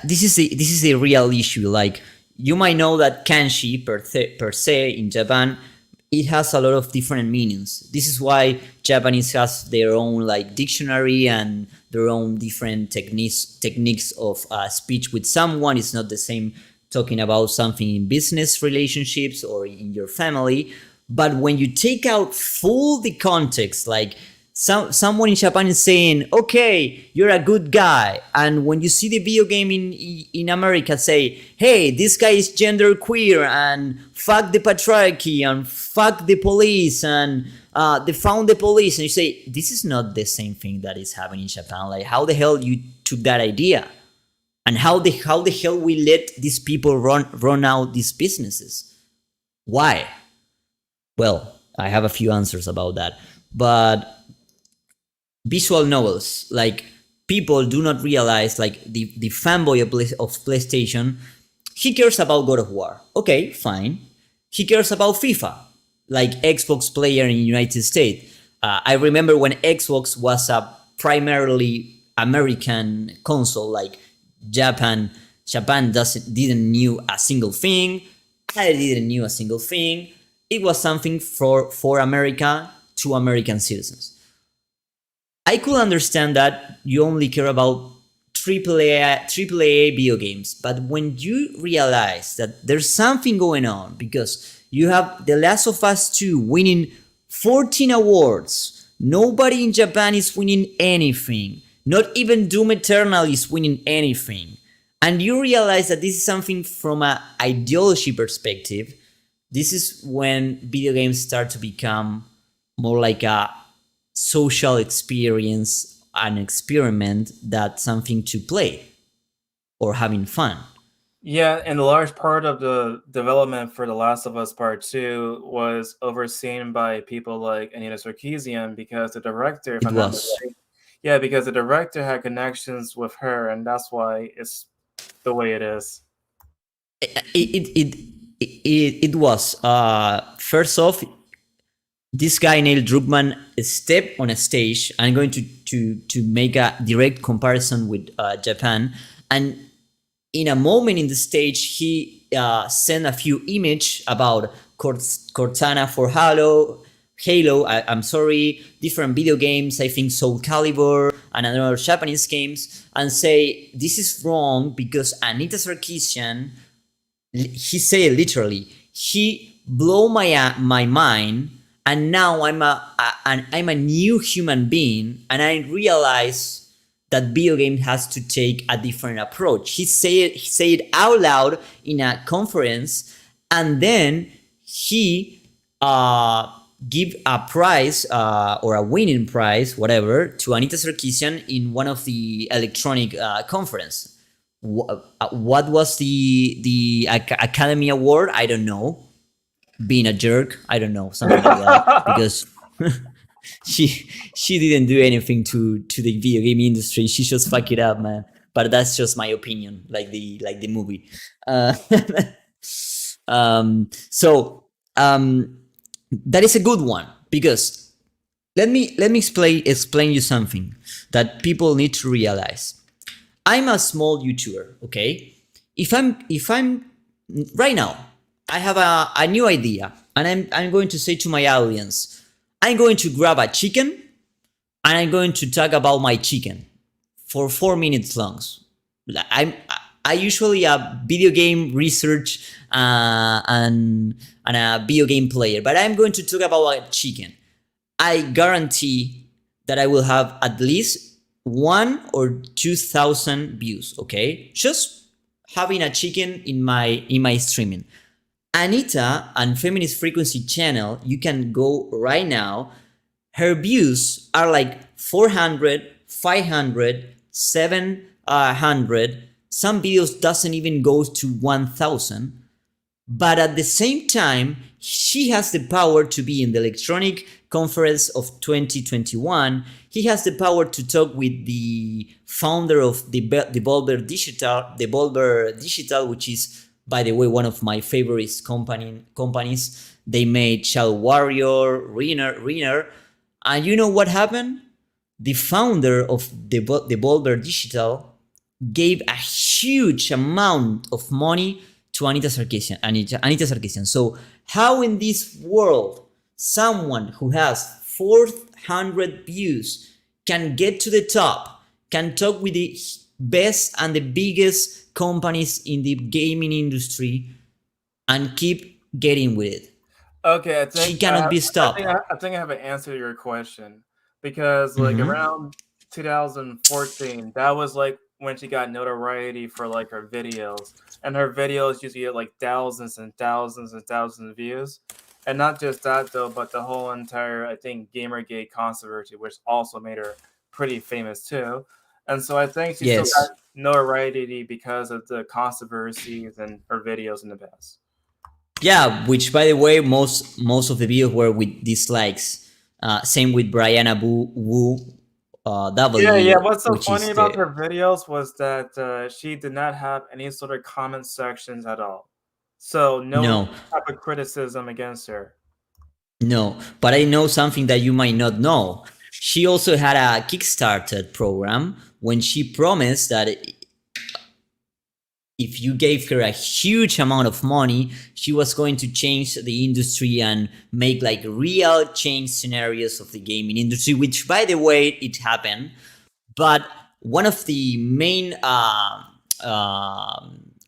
this is a real issue. Like, you might know that kanji per se in Japan, it has a lot of different meanings. This is why Japanese has their own like dictionary and their own different techniques of speech with someone. It's not the same talking about something in business relationships or in your family. But when you take out full the context, like someone in Japan is saying, okay, you're a good guy. And when you see the video game in America say, hey, this guy is gender queer and fuck the patriarchy and fuck the police and they found the police. And you say, this is not the same thing that is happening in Japan. Like, how the hell you took that idea? And how the hell we let these people run out these businesses? Why? Well, I have a few answers about that. But visual novels, like, people do not realize, like, the fanboy of PlayStation, he cares about God of War. Okay, fine. He cares about FIFA, like Xbox player in the United States. I remember when Xbox was a primarily American console, like Japan didn't knew a single thing. I didn't knew a single thing. It was something for America to American citizens. I could understand that you only care about AAA video games, but when you realize that there's something going on, because you have The Last of Us 2 winning 14 awards, nobody in Japan is winning anything, not even Doom Eternal is winning anything, and you realize that this is something from an ideology perspective, this is when video games start to become more like a social experience, an experiment, that's something to play or having fun. Yeah, and a large part of the development for The Last of Us Part 2 was overseen by people like Anita Sarkeesian, because the director, if I'm not mistaken, because the director had connections with her, and that's why it's the way it is. It was first off, this guy Neil Druckmann stepped on a stage. I'm going to make a direct comparison with Japan, and in a moment in the stage, he sent a few images about Cortana for Halo, different video games, I think Soul Calibur and other Japanese games, and say this is wrong because Anita Sarkeesian, he said literally, he blew my mind, and now I'm a new human being, and I realize that video game has to take a different approach. He said it out loud in a conference, and then he give a prize or a winning prize, whatever, to Anita Sarkeesian in one of the electronic conference. What was the Academy Award? I don't know. Being a jerk, I don't know, something like that, because she didn't do anything to the video game industry. She just fucked it up, man. But that's just my opinion, like the movie. That is a good one, because let me explain you something that people need to realize. I'm a small YouTuber, okay? If I'm right now, I have a new idea, and I'm going to say to my audience, I'm going to grab a chicken, and I'm going to talk about my chicken for 4 minutes long. I usually a video game research and a video game player, but I'm going to talk about a chicken. I guarantee that I will have at least 1 or 2,000 views. Okay, just having a chicken in my streaming. Anita and Feminist Frequency channel, you can go right now. Her views are like 400, 500, 700. Some videos doesn't even go to 1,000. But at the same time, she has the power to be in the Electronic Conference of 2021. He has the power to talk with the founder of Devolver Digital, which is, by the way, one of my favorite companies. They made Shadow Warrior, Renner. And you know what happened? The founder of Devolver Digital gave a huge amount of money to Anita Sarkeesian. So how in this world someone who has 400 views can get to the top, can talk with the best and the biggest companies in the gaming industry and keep getting with it? Okay, I think She cannot be stopped. I think I have an answer to your question, because like around 2014, that was like when she got notoriety for like her videos, and her videos usually get like thousands and thousands and thousands of views. And not just that though, but the whole entire, I think, Gamergate controversy, which also made her pretty famous too. And so I think she Yes. still got notoriety because of the controversies and her videos in the past. Yeah, which by the way, most of the videos were with dislikes. Same with Brianna Wu W. Yeah. What's so which funny is about the- her videos was that she did not have any sort of comment sections at all. So no type of criticism against her. No, but I know something that you might not know. She also had a Kickstarter program when she promised that if you gave her a huge amount of money, she was going to change the industry and make like real change scenarios of the gaming industry, which by the way, it happened. But one of the main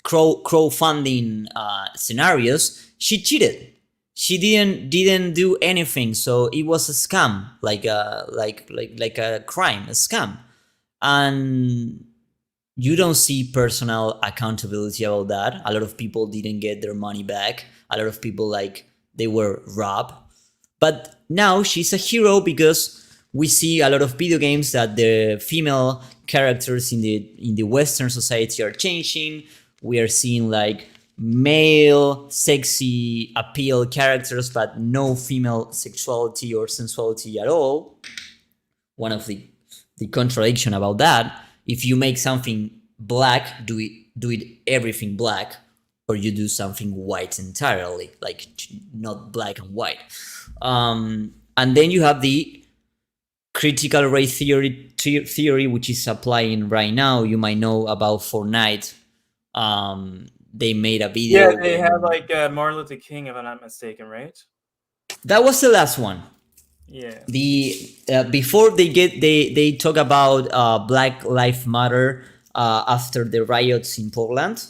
crowdfunding scenarios, she cheated. She didn't do anything, so it was a scam, like a crime, a scam, and you don't see personal accountability about that. A lot of people didn't get their money back. A lot of people like they were robbed. But now she's a hero because we see a lot of video games that the female characters in the Western society are changing. We are seeing like male sexy appeal characters, but no female sexuality or sensuality at all. One of the contradiction about that. If you make something black, do it everything black, or you do something white entirely, like not black and white. And then you have the critical race theory, which is applying right now. You might know about Fortnite. They made a video. Yeah, they had like Martin Luther King, if I'm not mistaken, right? That was the last one. Yeah. The before they talk about Black Lives Matter after the riots in Portland,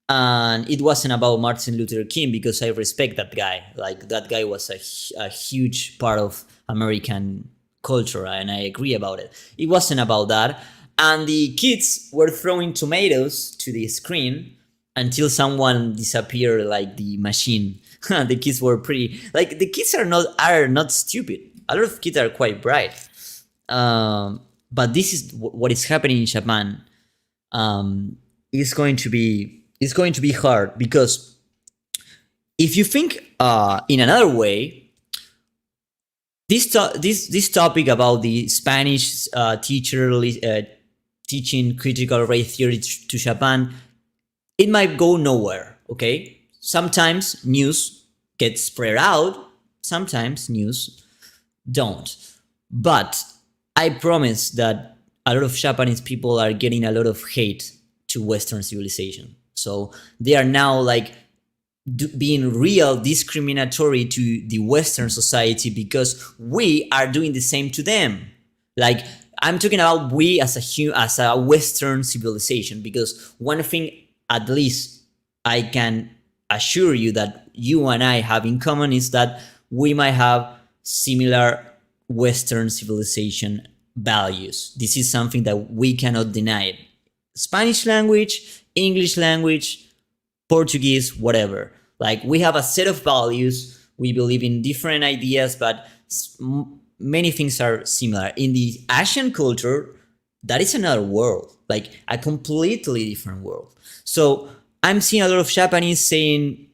and it wasn't about Martin Luther King because I respect that guy. Like that guy was a huge part of American culture, and I agree about it. It wasn't about that, and the kids were throwing tomatoes to the screen until someone disappeared, like the machine. The kids were pretty like the kids are not stupid. A lot of kids are quite bright, but this is what is happening in Japan. It's going to be hard because if you think in another way, this topic about the Spanish teacher teaching critical race theory to Japan, it might go nowhere. Okay, sometimes news gets spread out, sometimes news don't. But I promise that a lot of Japanese people are getting a lot of hate to Western civilization. So they are now like being real discriminatory to the Western society because we are doing the same to them. Like I'm talking about we as a Western civilization, because one thing at least I can assure you that you and I have in common is that we might have similar Western civilization values. This is something that we cannot deny. Spanish language, English language, Portuguese, whatever. Like, we have a set of values. We believe in different ideas, but many things are similar. In the Asian culture, that is another world, like a completely different world. So I'm seeing a lot of Japanese saying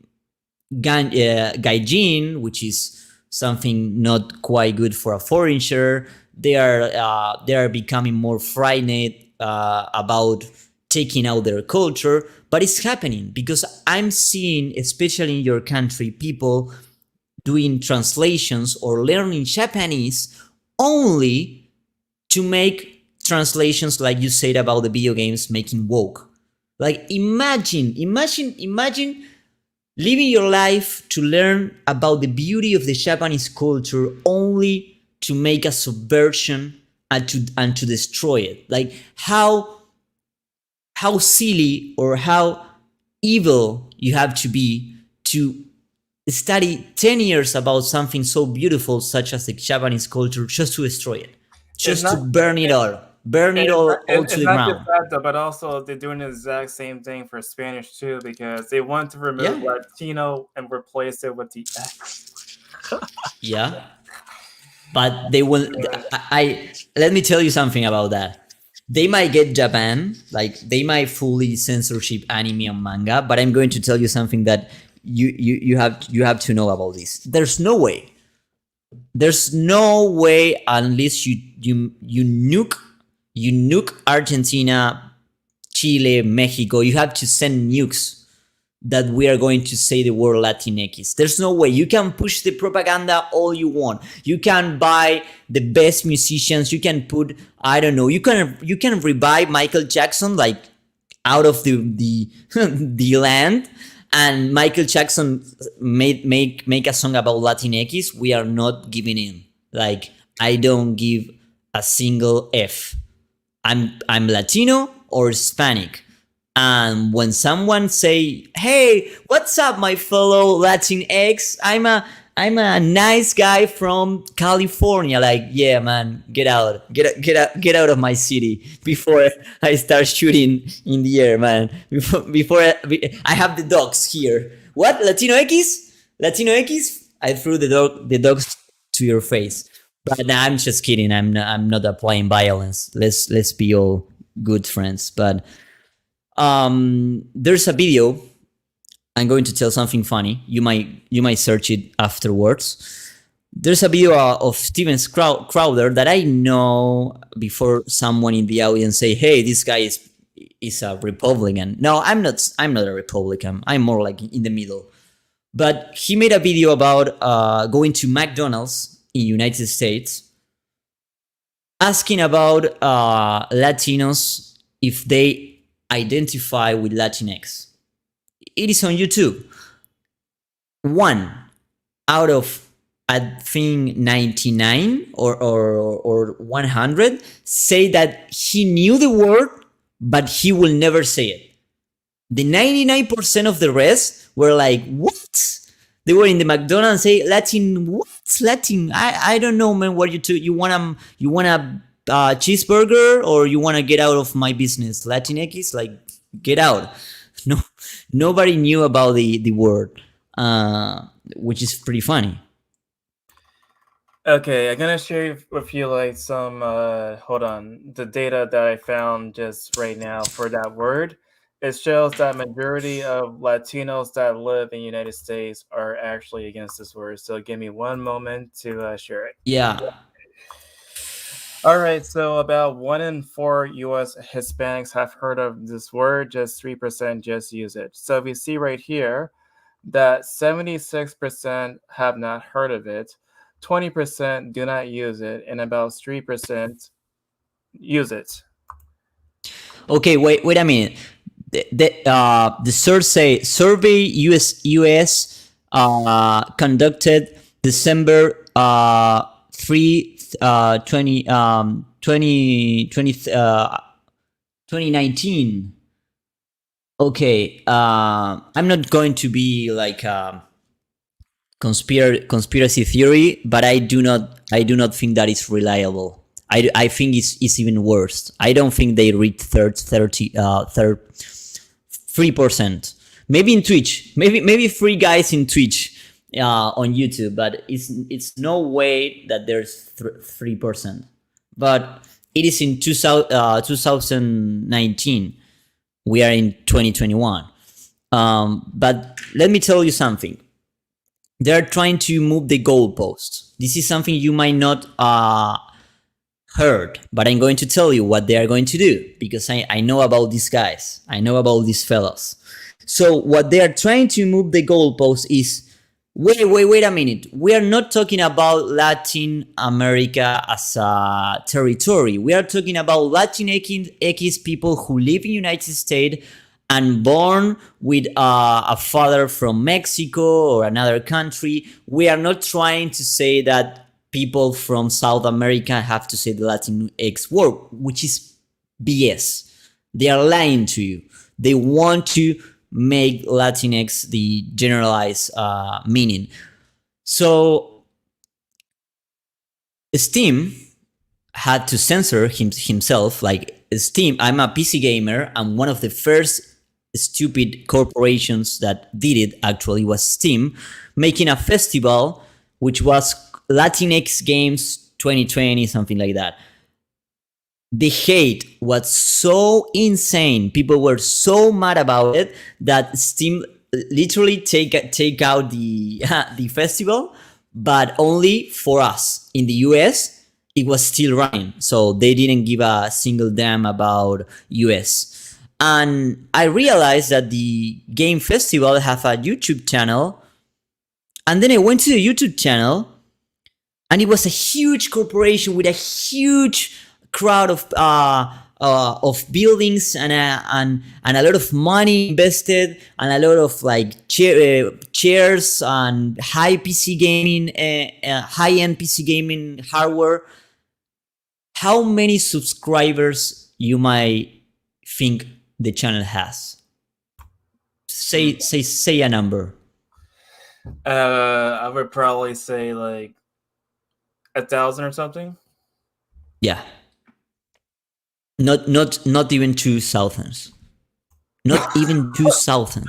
gaijin, which is something not quite good for a foreigner. They are becoming more frightened about taking out their culture, but it's happening because I'm seeing, especially in your country, people doing translations or learning Japanese only to make translations, like you said about the video games, making woke. Like, imagine living your life to learn about the beauty of the Japanese culture only to make a subversion and to destroy it. Like, how silly or how evil you have to be to study 10 years about something so beautiful such as the Japanese culture just to destroy it, just to burn it all to the not ground. just that though, but also they're doing the exact same thing for Spanish too, because they want to remove Yeah. Latino and replace it with the X. Yeah, but they will. I let me tell you something about that. They might get Japan, like they might fully censorship anime and manga, but I'm going to tell you something that you have to know about this. There's no way unless you nuke Argentina, Chile, Mexico. You have to send nukes that we are going to say the word Latinx. There's no way. You can push the propaganda all you want. You can buy the best musicians. You can put, I don't know, you can revive Michael Jackson like out of the the land, and Michael Jackson make a song about Latinx. We are not giving in. Like, I don't give a single F. I'm Latino or Hispanic. And when someone say, "Hey, what's up, my fellow Latinx? I'm a nice guy from California." Like, yeah, man, get out of my city before I start shooting in the air, man. Before I have the dogs here. What, Latino X? I threw the dogs to your face. But nah, I'm just kidding. I'm not applying violence. Let's be all good friends. But there's a video. I'm going to tell something funny. You might search it afterwards. There's a video of Steven Crowder that I know before someone in the audience say, "Hey, this guy is a Republican." No, I'm not a Republican. I'm more like in the middle. But he made a video about going to McDonald's in United States, asking about Latinos if they identify with Latinx. It is on YouTube. One out of, I think, 99 or 100 say that he knew the word, but he will never say it. The 99% of the rest were like, "What?" They were in the McDonald's and say, "Latin, what's Latin? I don't know, man. What you want a cheeseburger, or you want to get out of my business? Latinx, like, get out." No, nobody knew about the word, which is pretty funny. Okay, I'm gonna share with you like some the data that I found just right now for that word. It shows that majority of Latinos that live in the United States are actually against this word. So give me one moment to share it. Yeah. All right, so about 1 in 4 U.S. Hispanics have heard of this word. Just 3% just use it. So we see right here that 76% have not heard of it, 20% do not use it, and about 3% use it. Okay, wait a minute. The survey US conducted December 3 2019, Okay, I'm not going to be like conspiracy theory, but I do not think that is reliable. I think it's even worse. I don't think they reach 3%. Maybe in Twitch, maybe three guys in Twitch on YouTube, but it's no way that there's 3%. But it is in 2019. We are in 2021. But let me tell you something. They're trying to move the goalposts. This is something you might not heard, but I'm going to tell you what they are going to do because I know about these guys. I know about these fellows. So what they are trying to move the goalposts is wait a minute. We are not talking about Latin America as a territory. We are talking about Latinx people who live in the United States and born with a father from Mexico or another country. We are not trying to say that people from South America have to say the Latinx word, which is BS. They are lying to you. They want to make Latinx the generalized meaning. So Steam had to censor himself. Like Steam, I'm a PC gamer, and one of the first stupid corporations that did it actually was Steam, making a festival which was Latinx Games 2020, something like that. The hate was so insane. People were so mad about it that Steam literally take out the the festival, but only for us. In the US, it was still running, so they didn't give a single damn about US. And I realized that the game festival have a YouTube channel, and then I went to the YouTube channel, and it was a huge corporation with a huge crowd of buildings and a lot of money invested and a lot of like chairs and high end PC gaming hardware. How many subscribers you might think the channel has? Say a number. I would probably say like 1,000 or something. Yeah. Not even 2,000. Not even 2,000.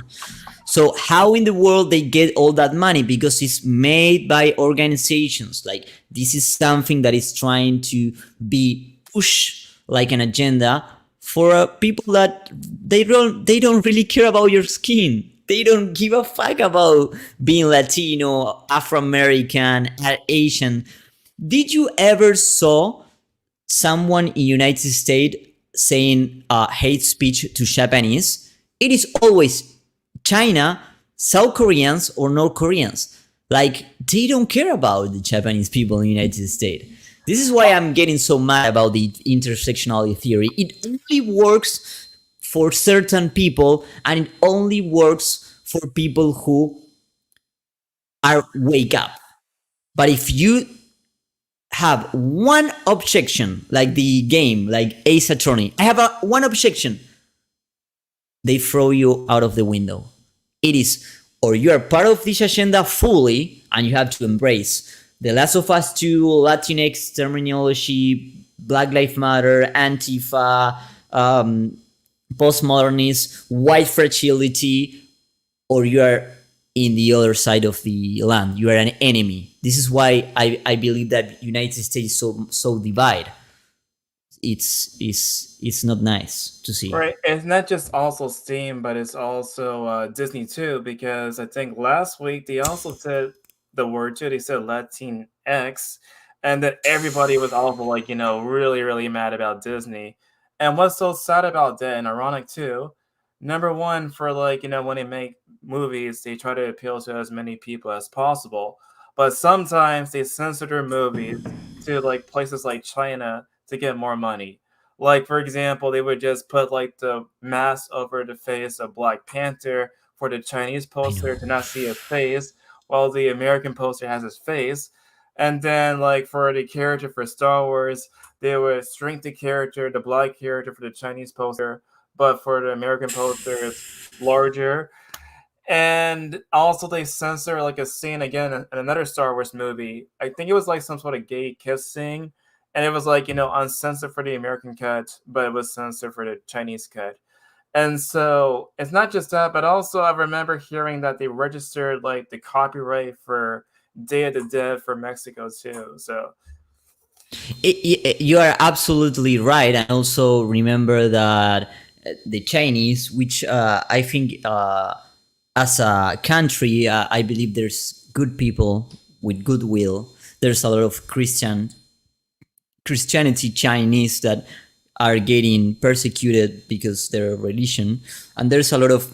So how in the world they get all that money? Because it's made by organizations. Like this is something that is trying to be pushed like an agenda for people that they don't really care about your skin. They don't give a fuck about being Latino, Afro-American, Asian. Did you ever saw someone in United States saying hate speech to Japanese? It is always China, South Koreans, or North Koreans. Like they don't care about the Japanese people in the United States. This is why I'm getting so mad about the intersectionality theory. It only works for certain people, and it only works for people who are wake up. But if you have one objection, like the game, like Ace Attorney, I have one objection, they throw you out of the window. It is, or you are part of this agenda fully, and you have to embrace The Last of Us 2, Latinx terminology, Black Lives Matter, Antifa, postmodernist, white fragility, or you are in the other side of the land. You are an enemy. This is why I believe that United States is so divided. It's not nice to see. Right. It's not just also Steam, but it's also Disney too, because I think last week they also said the word too. They said Latinx, and that everybody was also like, really, really mad about Disney. And what's so sad about that and ironic too, number one, for like, when they make movies, they try to appeal to as many people as possible. But sometimes they censor their movies to like places like China to get more money. Like, for example, they would just put like the mask over the face of Black Panther for the Chinese poster to not see his face, while the American poster has his face. And then, like, for the character for Star Wars, they would shrink the character, the Black character for the Chinese poster, but for the American poster, it's larger. And also, they censor like a scene again in another Star Wars movie. I think it was like some sort of gay kiss scene, and it was like uncensored for the American cut, but it was censored for the Chinese cut. And so it's not just that, but also I remember hearing that they registered like the copyright for Day of the Dead for Mexico too. So You are absolutely right. And also remember that the Chinese, which I think as a country, I believe there's good people with goodwill. There's a lot of Christianity Chinese that are getting persecuted because their religion, and there's a lot of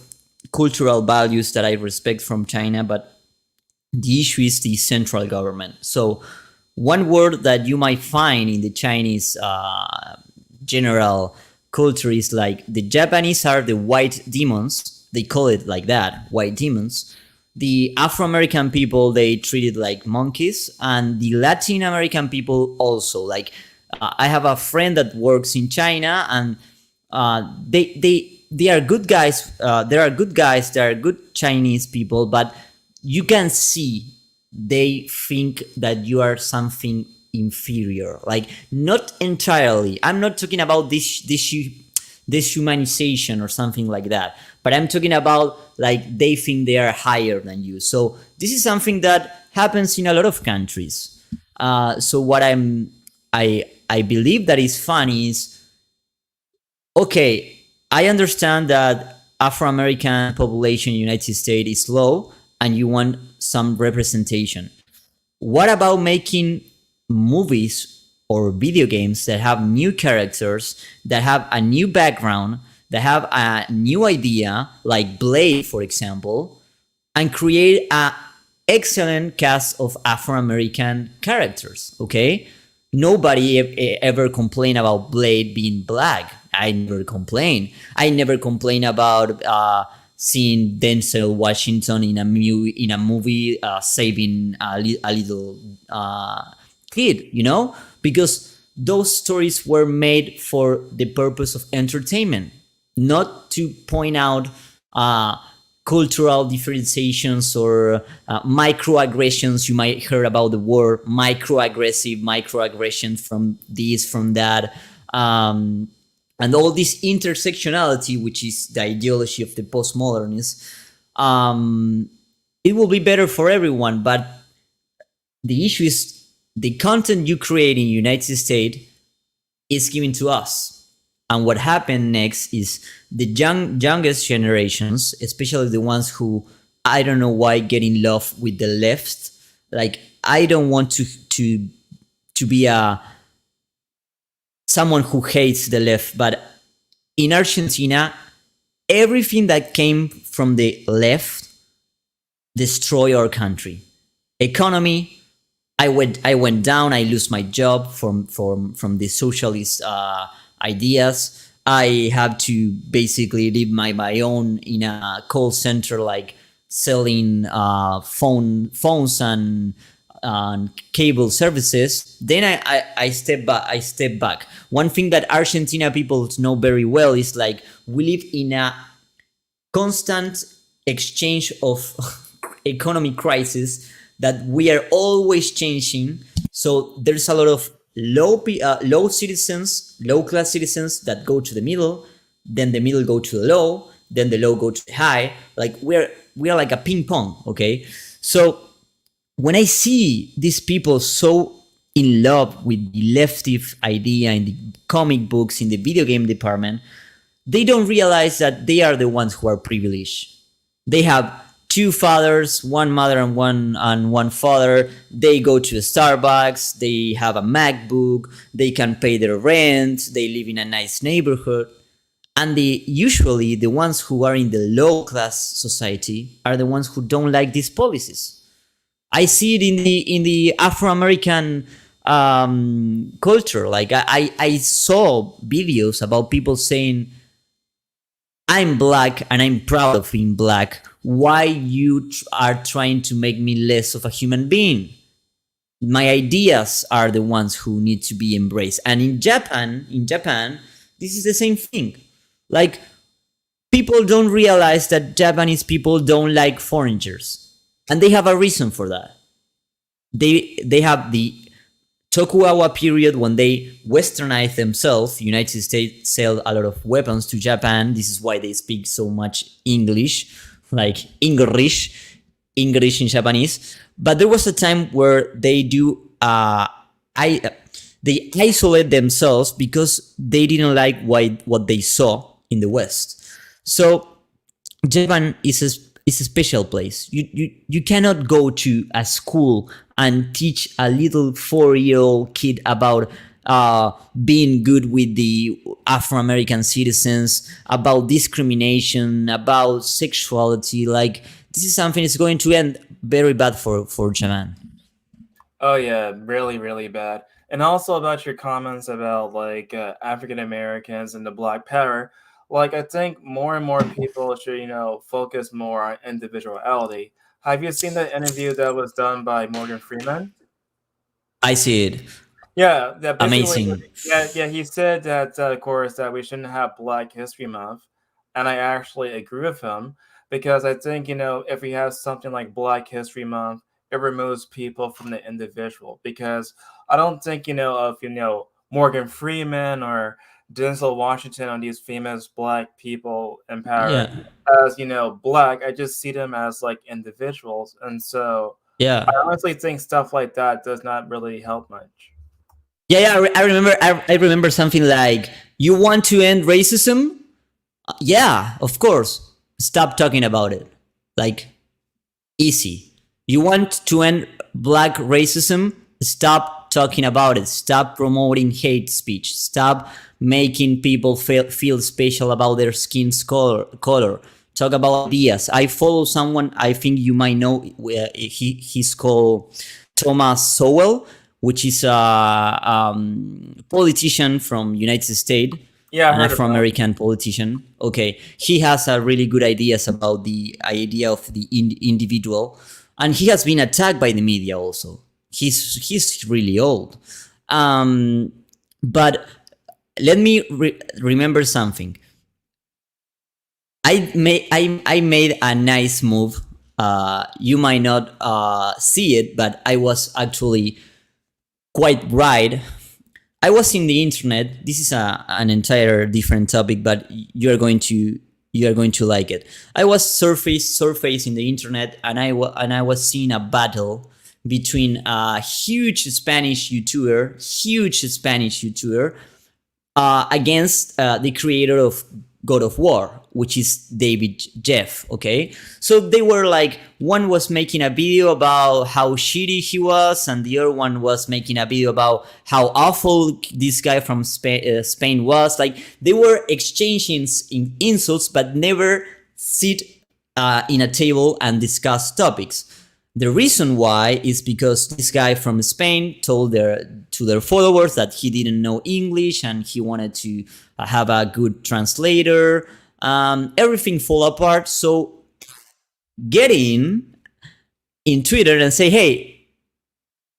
cultural values that I respect from China, but the issue is the central government. So one word that you might find in the Chinese general culture is like the Japanese are the white demons. They call it like that, white demons. The Afro-American people, they treat it like monkeys, and the Latin American people also. Like I have a friend that works in China, and they are good guys. There are good guys. There are good Chinese people, but you can see they think that you are something inferior. Like not entirely. I'm not talking about this humanization or something like that, but I'm talking about like they think they are higher than you. So this is something that happens in a lot of countries. So what I believe that is funny is, okay, I understand that Afro-American population in the United States is low and you want some representation. What about making movies or video games that have new characters, that have a new background, that have a new idea, like Blade, for example, and create an excellent cast of Afro-American characters, okay? Nobody ever complained about Blade being black. I never complain. I never complain about seeing Denzel Washington in a movie saving a little kid, because those stories were made for the purpose of entertainment, not to point out cultural differentiations or microaggressions. You might hear about the word microaggression from this, from that. And all this intersectionality, which is the ideology of the postmodernists, it will be better for everyone. But the issue is the content you create in the United States is given to us. And what happened next is the youngest generations, especially the ones who, I don't know why, get in love with the left. Like, I don't want to be someone who hates the left, but in Argentina, everything that came from the left destroyed our country. Economy, I went down. I lose my job from the socialist ideas. I have to basically live my own in a call center, like selling phones and cable services. Then I step back. One thing that Argentina people know very well is like we live in a constant exchange of economic crisis that we are always changing. So there's a lot of low class citizens that go to the middle, then the middle go to the low, then the low go to the high. Like we are like a ping pong, okay? So when I see these people so in love with the leftist idea in the comic books, in the video game department, they don't realize that they are the ones who are privileged. They have two fathers, one mother and one father. They go to a Starbucks, they have a MacBook, they can pay their rent, they live in a nice neighborhood. And usually the ones who are in the low class society are the ones who don't like these policies. I see it in the Afro-American culture. Like I saw videos about people saying, I'm black and I'm proud of being black. Why you are trying to make me less of a human being? My ideas are the ones who need to be embraced. And in Japan, this is the same thing. Like people don't realize that Japanese people don't like foreigners, and they have a reason for that. They have the Tokugawa period when they westernized themselves. The United States sell a lot of weapons to Japan. This is why they speak so much English, like English in Japanese. But there was a time where they they isolate themselves because they didn't like what they saw in the West. So Japan is a special place. You cannot go to a school and teach a little 4-year-old kid about being good with the Afro-American citizens, about discrimination, about sexuality. Like, this is something that's going to end very bad for Japan. Oh yeah, really, really bad. And also about your comments about like African Americans and the Black Power. Like, I think more and more people should, focus more on individuality. Have you seen the interview that was done by Morgan Freeman? I see it. Yeah, that basically, Amazing. yeah. He said that, of course, that we shouldn't have Black History Month, and I actually agree with him because I think if we have something like Black History Month, it removes people from the individual. Because I don't think of Morgan Freeman or Denzel Washington on these famous Black people in power Yeah. as Black. I just see them as like individuals, and so I Yeah. honestly think stuff like that does not really help much. Yeah. I remember. I remember something like, "You want to end racism? Yeah, of course. Stop talking about it. Like, easy. You want to end black racism? Stop talking about it. Stop promoting hate speech. Stop making people feel special about their skin's color. Talk about ideas. I follow someone, I think you might know. He's called Thomas Sowell, which is a politician from United States, Yeah, I an heard about it. Afro-American politician. Okay, he has a really good ideas about the idea of the individual, and he has been attacked by the media also. He's really old, but let me remember something. I made a nice move. You might not see it, but I was actually quite right. I was in the internet. This is an entire different topic, but you're going to like it. I was surfacing the internet, and I was seeing a battle between a huge Spanish YouTuber, against the creator of God of War, which is David Jeff. Okay, so they were like, one was making a video about how shitty he was, and the other one was making a video about how awful this guy from Spain was. Like, they were exchanging insults, but never sit in a table and discuss topics. The reason why is because this guy from Spain told to their followers that he didn't know English and he wanted to have a good translator. Everything fall apart. So get in Twitter and say, "Hey,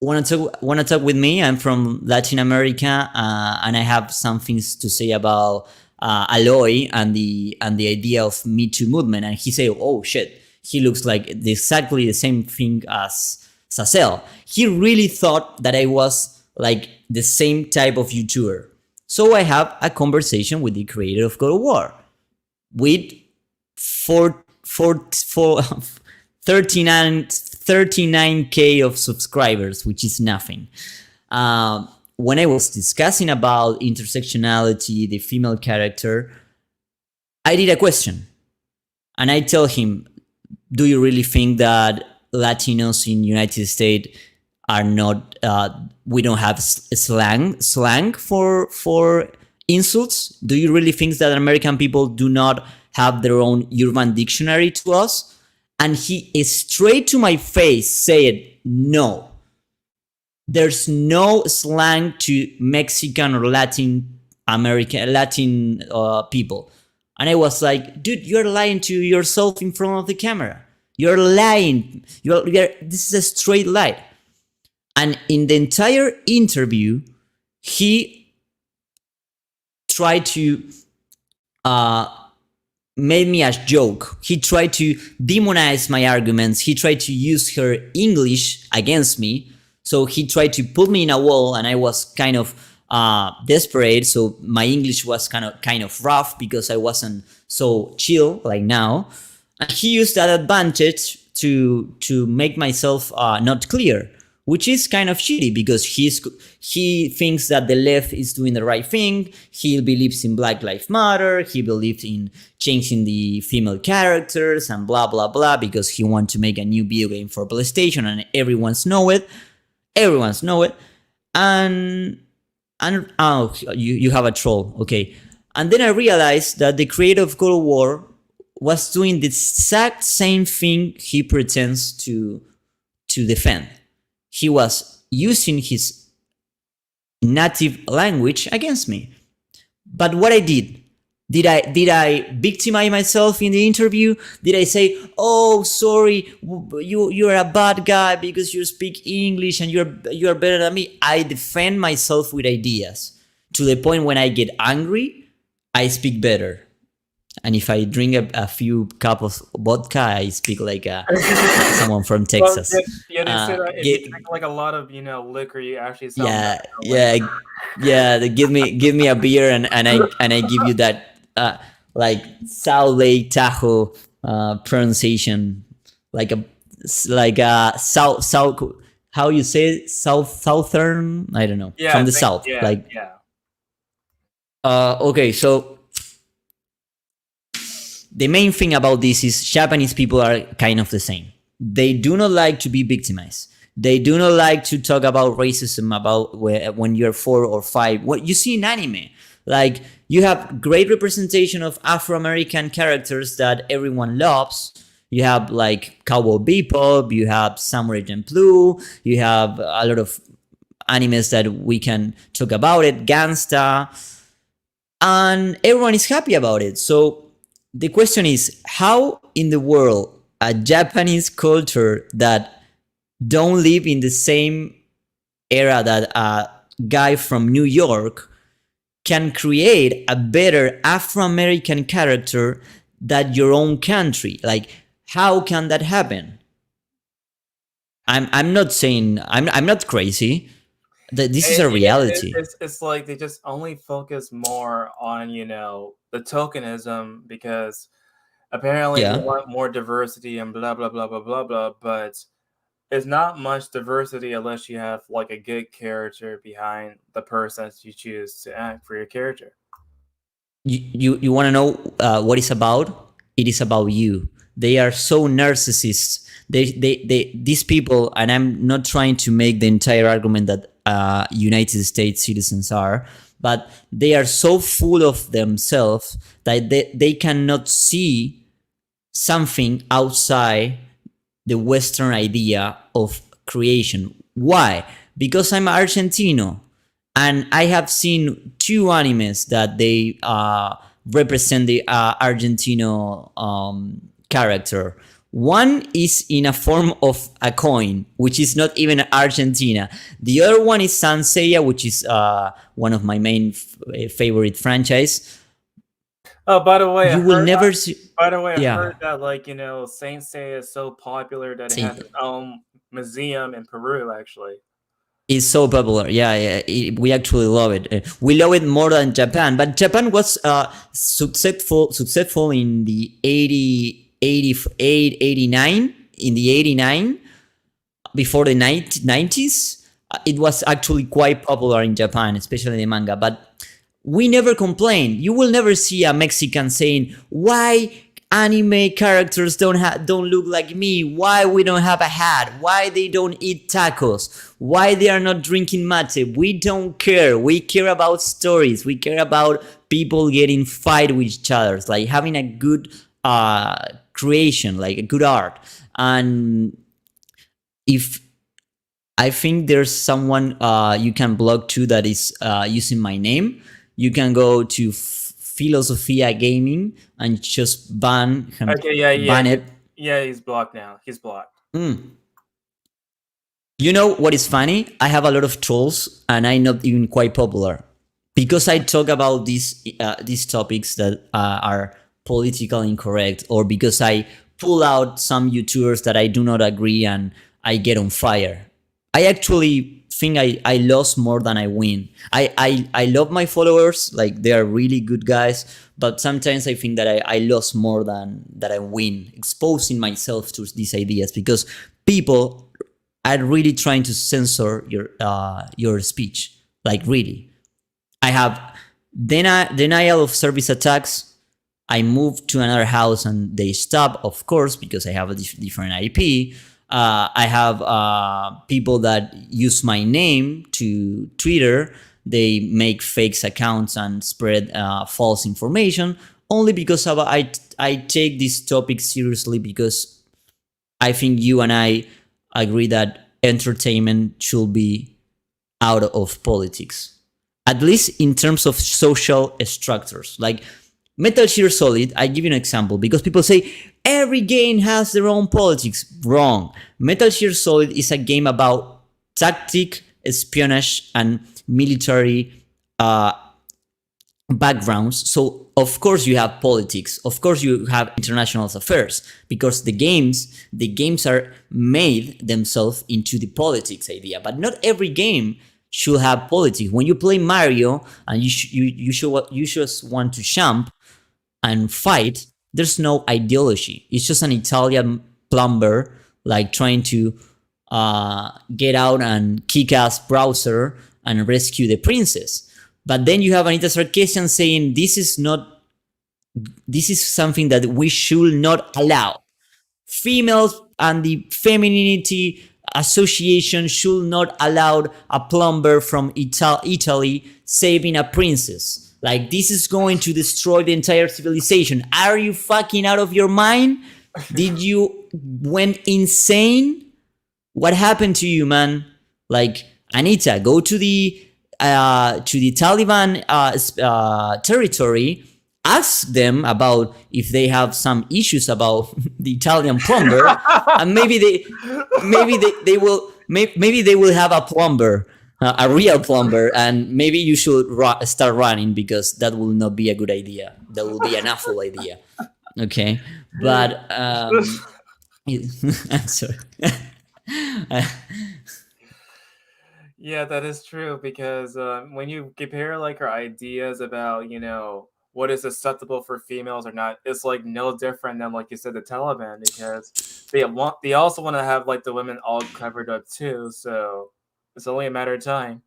want to talk with me? I'm from Latin America, and I have some things to say about Aloy and the idea of Me Too movement." And he said, "Oh shit, he looks like exactly the same thing as Sacel." He really thought that I was like the same type of YouTuber. So I have a conversation with the creator of God of War with 39K of subscribers, which is nothing. When I was discussing about intersectionality, the female character, I did a question. And I tell him, do you really think that Latinos in United States are not, we don't have slang for insults? Do you really think that American people do not have their own urban dictionary to us? And he straight to my face said, no, there's no slang to Mexican or Latin people. And I was like, dude, you're lying to yourself in front of the camera. You're lying. This is a straight lie. And in the entire interview, he tried to made me a joke. He tried to demonize my arguments. He tried to use her English against me. So he tried to put me in a wall, and I was kind of desperate. So my English was kind of rough because I wasn't so chill like now. And he used that advantage to make myself not clear, which is kind of shitty because he thinks that the left is doing the right thing. He believes in Black Lives Matter. He believes in changing the female characters and blah blah blah because he wants to make a new video game for PlayStation, and everyone's know it. Everyone's know it. And oh, you have a troll, okay. And then I realized that the creator of God of War was doing the exact same thing he pretends to defend. He was using his native language against me. But what I did I victimize myself in the interview? Did I say, "Oh, sorry, you're a bad guy because you speak English and you're better than me"? I defend myself with ideas to the point when I get angry, I speak better. And if I drink a few cups of vodka, I speak like someone from Texas. Well, yeah, they say that if you drink like a lot of liquor, you actually sound yeah. They give me a beer and I give you that like South Lake Tahoe pronunciation, like a south how you say it? Southern, I don't know, from the south, like okay. So the main thing about this is Japanese people are kind of the same. They do not like to be victimized. They do not like to talk about racism, about when you're 4 or 5. What you see in anime, like you have great representation of Afro-American characters that everyone loves. You have like Cowboy Bebop, you have Samurai Champloo, you have a lot of animes that we can talk about it, Gangsta, and everyone is happy about it. So the question is, how in the world a Japanese culture that don't live in the same era that a guy from New York can create a better Afro-American character than your own country? Like, how can that happen? I'm not saying I'm not crazy. This is a reality. It's like they just only focus more on the tokenism because apparently they want more diversity and blah blah blah blah blah blah. But it's not much diversity unless you have like a good character behind the person that you choose to act for your character. You want to know what it's about? It is about you. They are so narcissists. These people, and I'm not trying to make the entire argument that United States citizens are, but they are so full of themselves that they cannot see something outside the Western idea of creation. Why? Because I'm Argentino, and I have seen 2 animes that they represent the Argentino character. One is in a form of a coin, which is not even Argentina. The other one is Saint Seiya, which is one of my main favorite franchise. Oh, by the way, you will never see. By the way, I heard that Saint Seiya is so popular that it has its own museum in Peru. Actually, it's so popular. We actually love it. We love it more than Japan, but Japan was successful in the 88, 89, in the 89, before the 90s. It was actually quite popular in Japan, especially the manga, but we never complain. You will never see a Mexican saying, why anime characters don't look like me, why we don't have a hat, why they don't eat tacos, why they are not drinking mate. We don't care. We care about stories. We care about people getting fight with each other, like having a good creation, like a good art. And if I think there's someone you can blog to that is using my name, you can go to Filosofia Gaming and just ban him. Ban it. Yeah, he's blocked now. He's blocked. You know what is funny? I have a lot of trolls, and I'm not even quite popular because I talk about these topics that are politically incorrect, or because I pull out some YouTubers that I do not agree and I get on fire. I actually think I lost more than I win. I love my followers, like they are really good guys, but sometimes I think that I lost more than that I win, exposing myself to these ideas, because people are really trying to censor your speech. Like really. I have denial of service attacks. I moved to another house and they stop, of course, because I have a different IP. I have people that use my name to Twitter. They make fake accounts and spread false information only because I take this topic seriously, because I think you and I agree that entertainment should be out of politics, at least in terms of social structures. Like Metal Gear Solid, I give you an example, because people say every game has their own politics. Wrong. Metal Gear Solid is a game about tactic, espionage, and military backgrounds. So of course you have politics. Of course you have international affairs, because the games are made themselves into the politics idea. But not every game should have politics. When you play Mario and you just want to jump and fight, there's no ideology. It's just an Italian plumber like trying to get out and kick ass browser and rescue the princess. But then you have Anita Sarkeesian saying this is something that we should not allow. Females and the femininity association should not allow a plumber from Italy saving a princess. Like, this is going to destroy the entire civilization. Are you fucking out of your mind? Did you went insane? What happened to you, man? Like, Anita, go to the Taliban territory. Ask them about if they have some issues about the Italian plumber, and maybe they will have a plumber, a real plumber, and maybe you should start running, because that will not be a good idea. That will be an awful idea. Okay, but I'm sorry. Yeah, that is true, because when you compare like our ideas about, what is acceptable for females or not, it's like no different than, like you said, the Taliban, because they also want to have like the women all covered up too, so it's only a matter of time.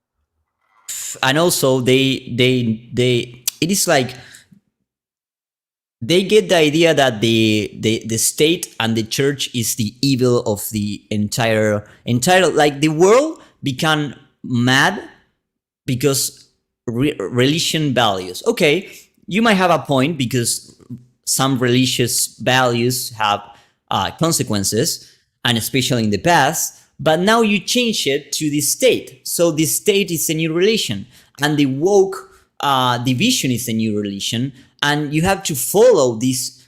And also it is like they get the idea that the state and the church is the evil of the entire like the world become mad because religion values. Okay, you might have a point, because some religious values have consequences, and especially in the past. But now you change it to the state. So the state is a new religion, and the woke division is a new religion, and you have to follow these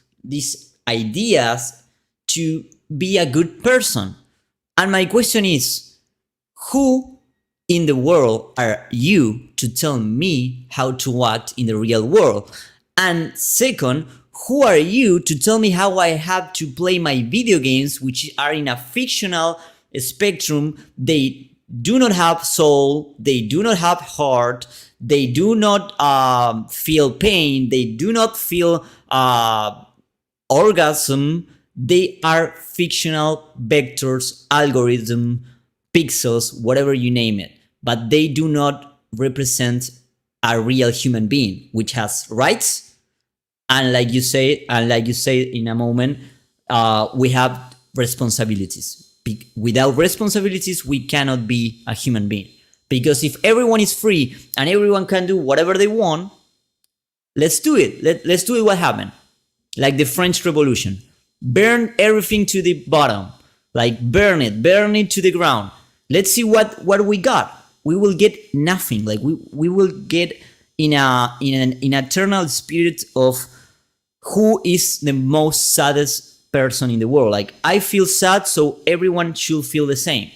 ideas to be a good person. And my question is, who in the world are you to tell me how to act in the real world? And second, who are you to tell me how I have to play my video games, which are in a fictional spectrum? They do not have soul, they do not have heart, they do not feel pain, they do not feel orgasm. They are fictional vectors, algorithm, pixels, whatever you name it. But they do not represent a real human being, which has rights. And like you say in a moment, we have responsibilities. Without responsibilities, we cannot be a human being. Because if everyone is free and everyone can do whatever they want, let's do it. Let's do it. What happened? Like the French Revolution. Burn everything to the bottom. Like burn it to the ground. Let's see what we got. We will get nothing. Like we will get in an eternal spirit of who is the most saddest person in the world. Like, I feel sad, so everyone should feel the same.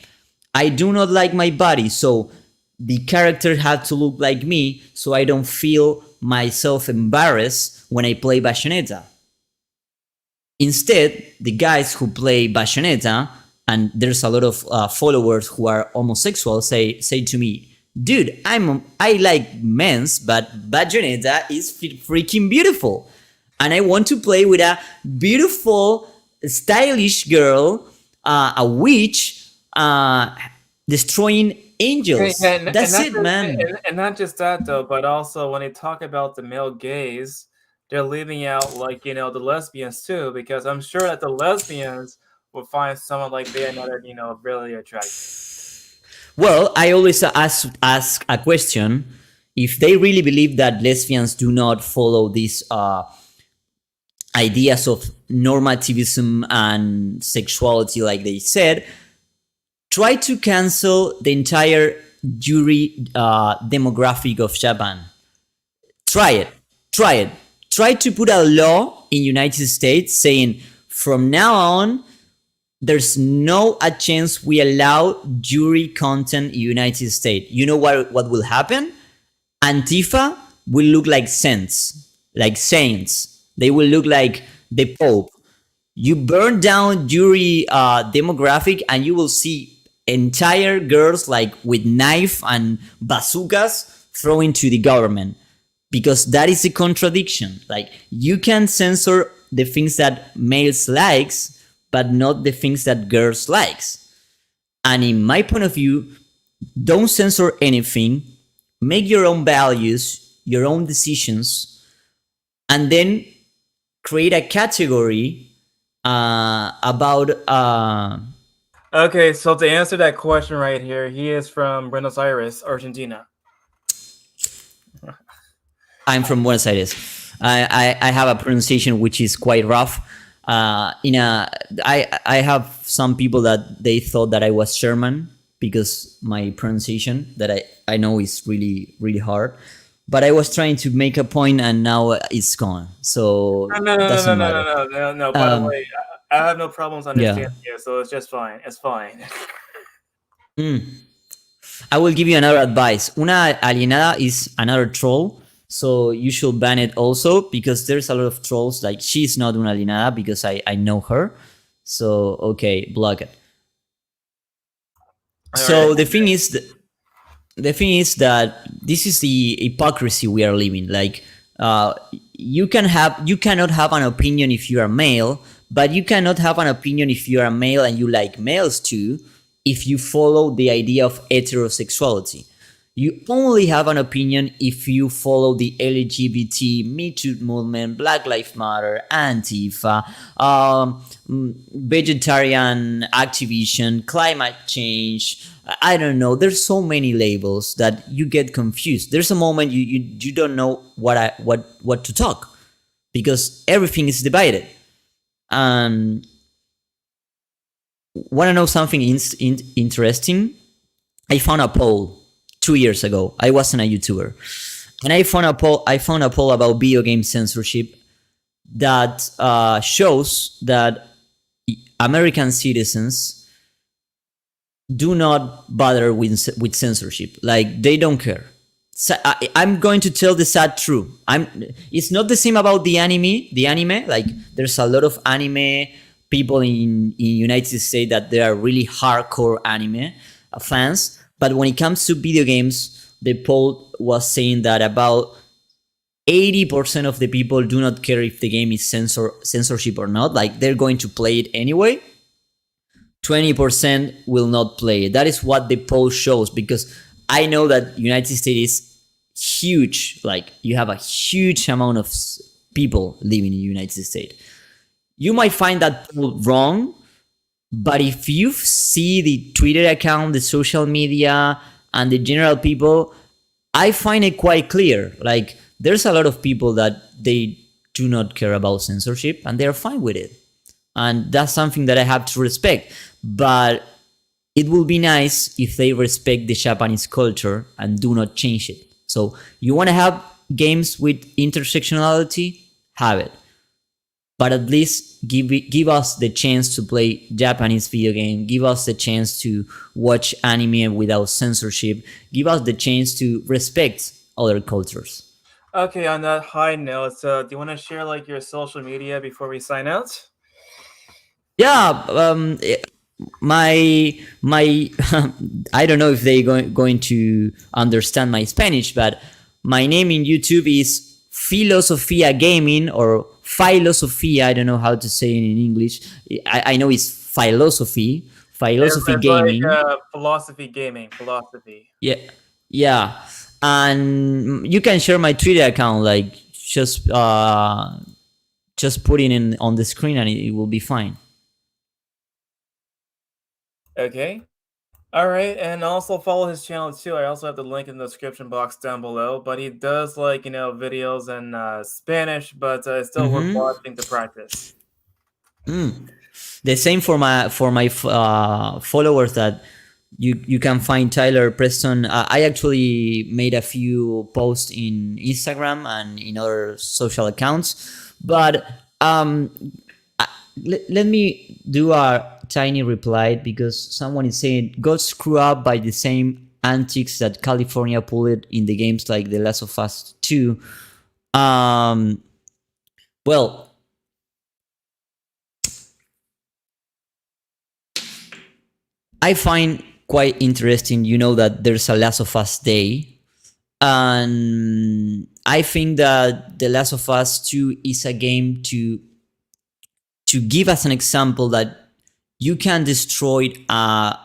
I do not like my body, so the character had to look like me, so I don't feel myself embarrassed when I play Bayonetta. Instead, the guys who play Bayonetta, and there's a lot of followers who are homosexual, say to me, dude, I like men's, but Bayonetta is freaking beautiful, and I want to play with a beautiful, stylish girl, a witch, destroying angels. That's it, man. And not just that though, but also when they talk about the male gays, they're leaving out like the lesbians too, because I'm sure that the lesbians will find someone like Bayonetta really attractive. Well, I always ask a question: if they really believe that lesbians do not follow these ideas of normativism and sexuality, like they said, try to cancel the entire Yuri demographic of Japan. Try it. Try it. Try to put a law in United States saying from now on there's no a chance we allow Yuri content in United States. You know what will happen? Antifa will look like saints, like saints. They will look like the Pope. You burn down Yuri demographic, and you will see entire girls like with knife and bazookas thrown to the government, because that is a contradiction. Like, you can censor the things that males likes, but not the things that girls likes. And in my point of view, don't censor anything. Make your own values, your own decisions, and then create a category about. Okay, so to answer that question right here, he is from Buenos Aires, Argentina. I'm from Buenos Aires. I have a pronunciation which is quite rough. I have some people that they thought that I was Sherman because my pronunciation that I know is really, really hard. But I was trying to make a point, and now it's gone. So No. By the way, I have no problems understanding you, so it's just fine. It's fine. I will give you another advice. Una alienada is another troll, so you should ban it also, because there's a lot of trolls. Like, she's not una alienada because I know her. So okay, block it. So the thing is that this is the hypocrisy we are living. Like, you cannot have an opinion if you are male, but you cannot have an opinion if you are male and you like males too, if you follow the idea of heterosexuality. You only have an opinion if you follow the LGBT, Me Too movement, Black Lives Matter, Antifa, vegetarian activism, climate change. I don't know. There's so many labels that you get confused. There's a moment you don't know what to talk, because everything is divided. And want to know something interesting? I found a poll 2 years ago. I wasn't a YouTuber, and I found a poll about video game censorship that shows that American citizens do not bother with censorship. Like, they don't care. So I'm going to tell the sad truth. It's not the same about the anime. Like, there's a lot of anime people in United States that they are really hardcore anime fans. But when it comes to video games, the poll was saying that about 80% of the people do not care if the game is censorship or not. Like, they're going to play it anyway. 20% will not play it. That is what the poll shows, because I know that United States is huge. Like, you have a huge amount of people living in the United States. You might find that poll wrong, but if you see the Twitter account, the social media, and the general people, I find it quite clear. Like, there's a lot of people that they do not care about censorship, and they're fine with it. And that's something that I have to respect. But it will be nice if they respect the Japanese culture and do not change it. So you want to have games with intersectionality? Have it. But at least give us the chance to play Japanese video game. Give us the chance to watch anime without censorship. Give us the chance to respect other cultures. Okay, on that high note, do you want to share like your social media before we sign out? Yeah, my I don't know if they going to understand my Spanish, but my name in YouTube is Filosofia Gaming or Filosofia. I don't know how to say it in English. I know it's philosophy, philosophy It's like gaming. philosophy gaming, philosophy. Yeah, yeah, and you can share my Twitter account. Like just put it in on the screen and it will be fine. Okay. All right, and also follow his channel too. I also have the link in the description box down below. But he does like videos in Spanish, but it's still worth watching to practice. The same for my followers that you can find Tyler Preston. I actually made a few posts in Instagram and in other social accounts, but let me do a tiny reply because someone is saying got screwed up by the same antics that California pulled in the games like The Last of Us 2. Um, well, I find quite interesting, that there's a Last of Us Day. And I think that The Last of Us 2 is a game to give us an example that you can destroy a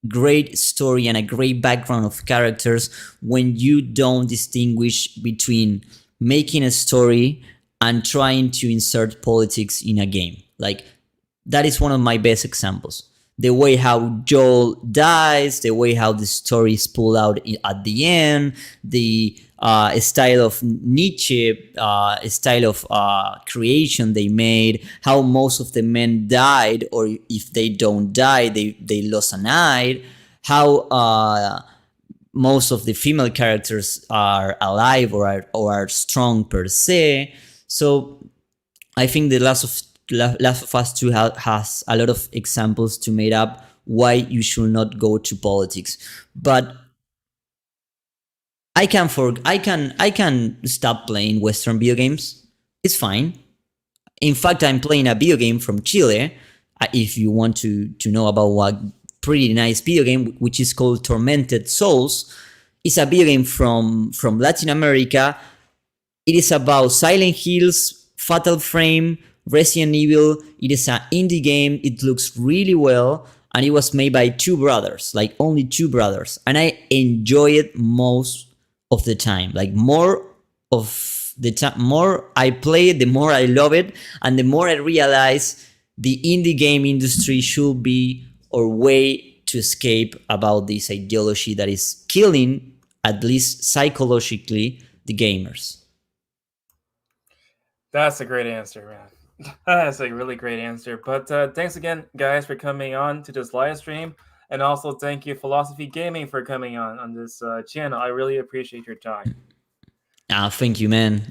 great story and a great background of characters when you don't distinguish between making a story and trying to insert politics in a game. Like, that is one of my best examples. The way how Joel dies, the way how the story is pulled out at the end, the style of Nietzsche, style of creation they made, how most of the men died, or if they don't die, they lost an eye, how most of the female characters are alive or are strong per se. So I think the Last of Us 2 has a lot of examples to make up why you should not go to politics. But I can stop playing Western video games. It's fine. In fact, I'm playing a video game from Chile. If you want to know about what pretty nice video game, which is called Tormented Souls, it's a video game from Latin America. It is about Silent Hills, Fatal Frame, Resident Evil. It is an indie game. It looks really well, and it was made by two brothers, like only two brothers. And I enjoy it most of the time. Like more of the time, more I play it, the more I love it, and the more I realize the indie game industry should be our way to escape about this ideology that is killing, at least psychologically, the gamers. That's a great answer, man. That's a really great answer. But thanks again, guys, for coming on to this live stream. And also thank you, Philosophy Gaming, for coming on this channel. I really appreciate your time. Thank you, man.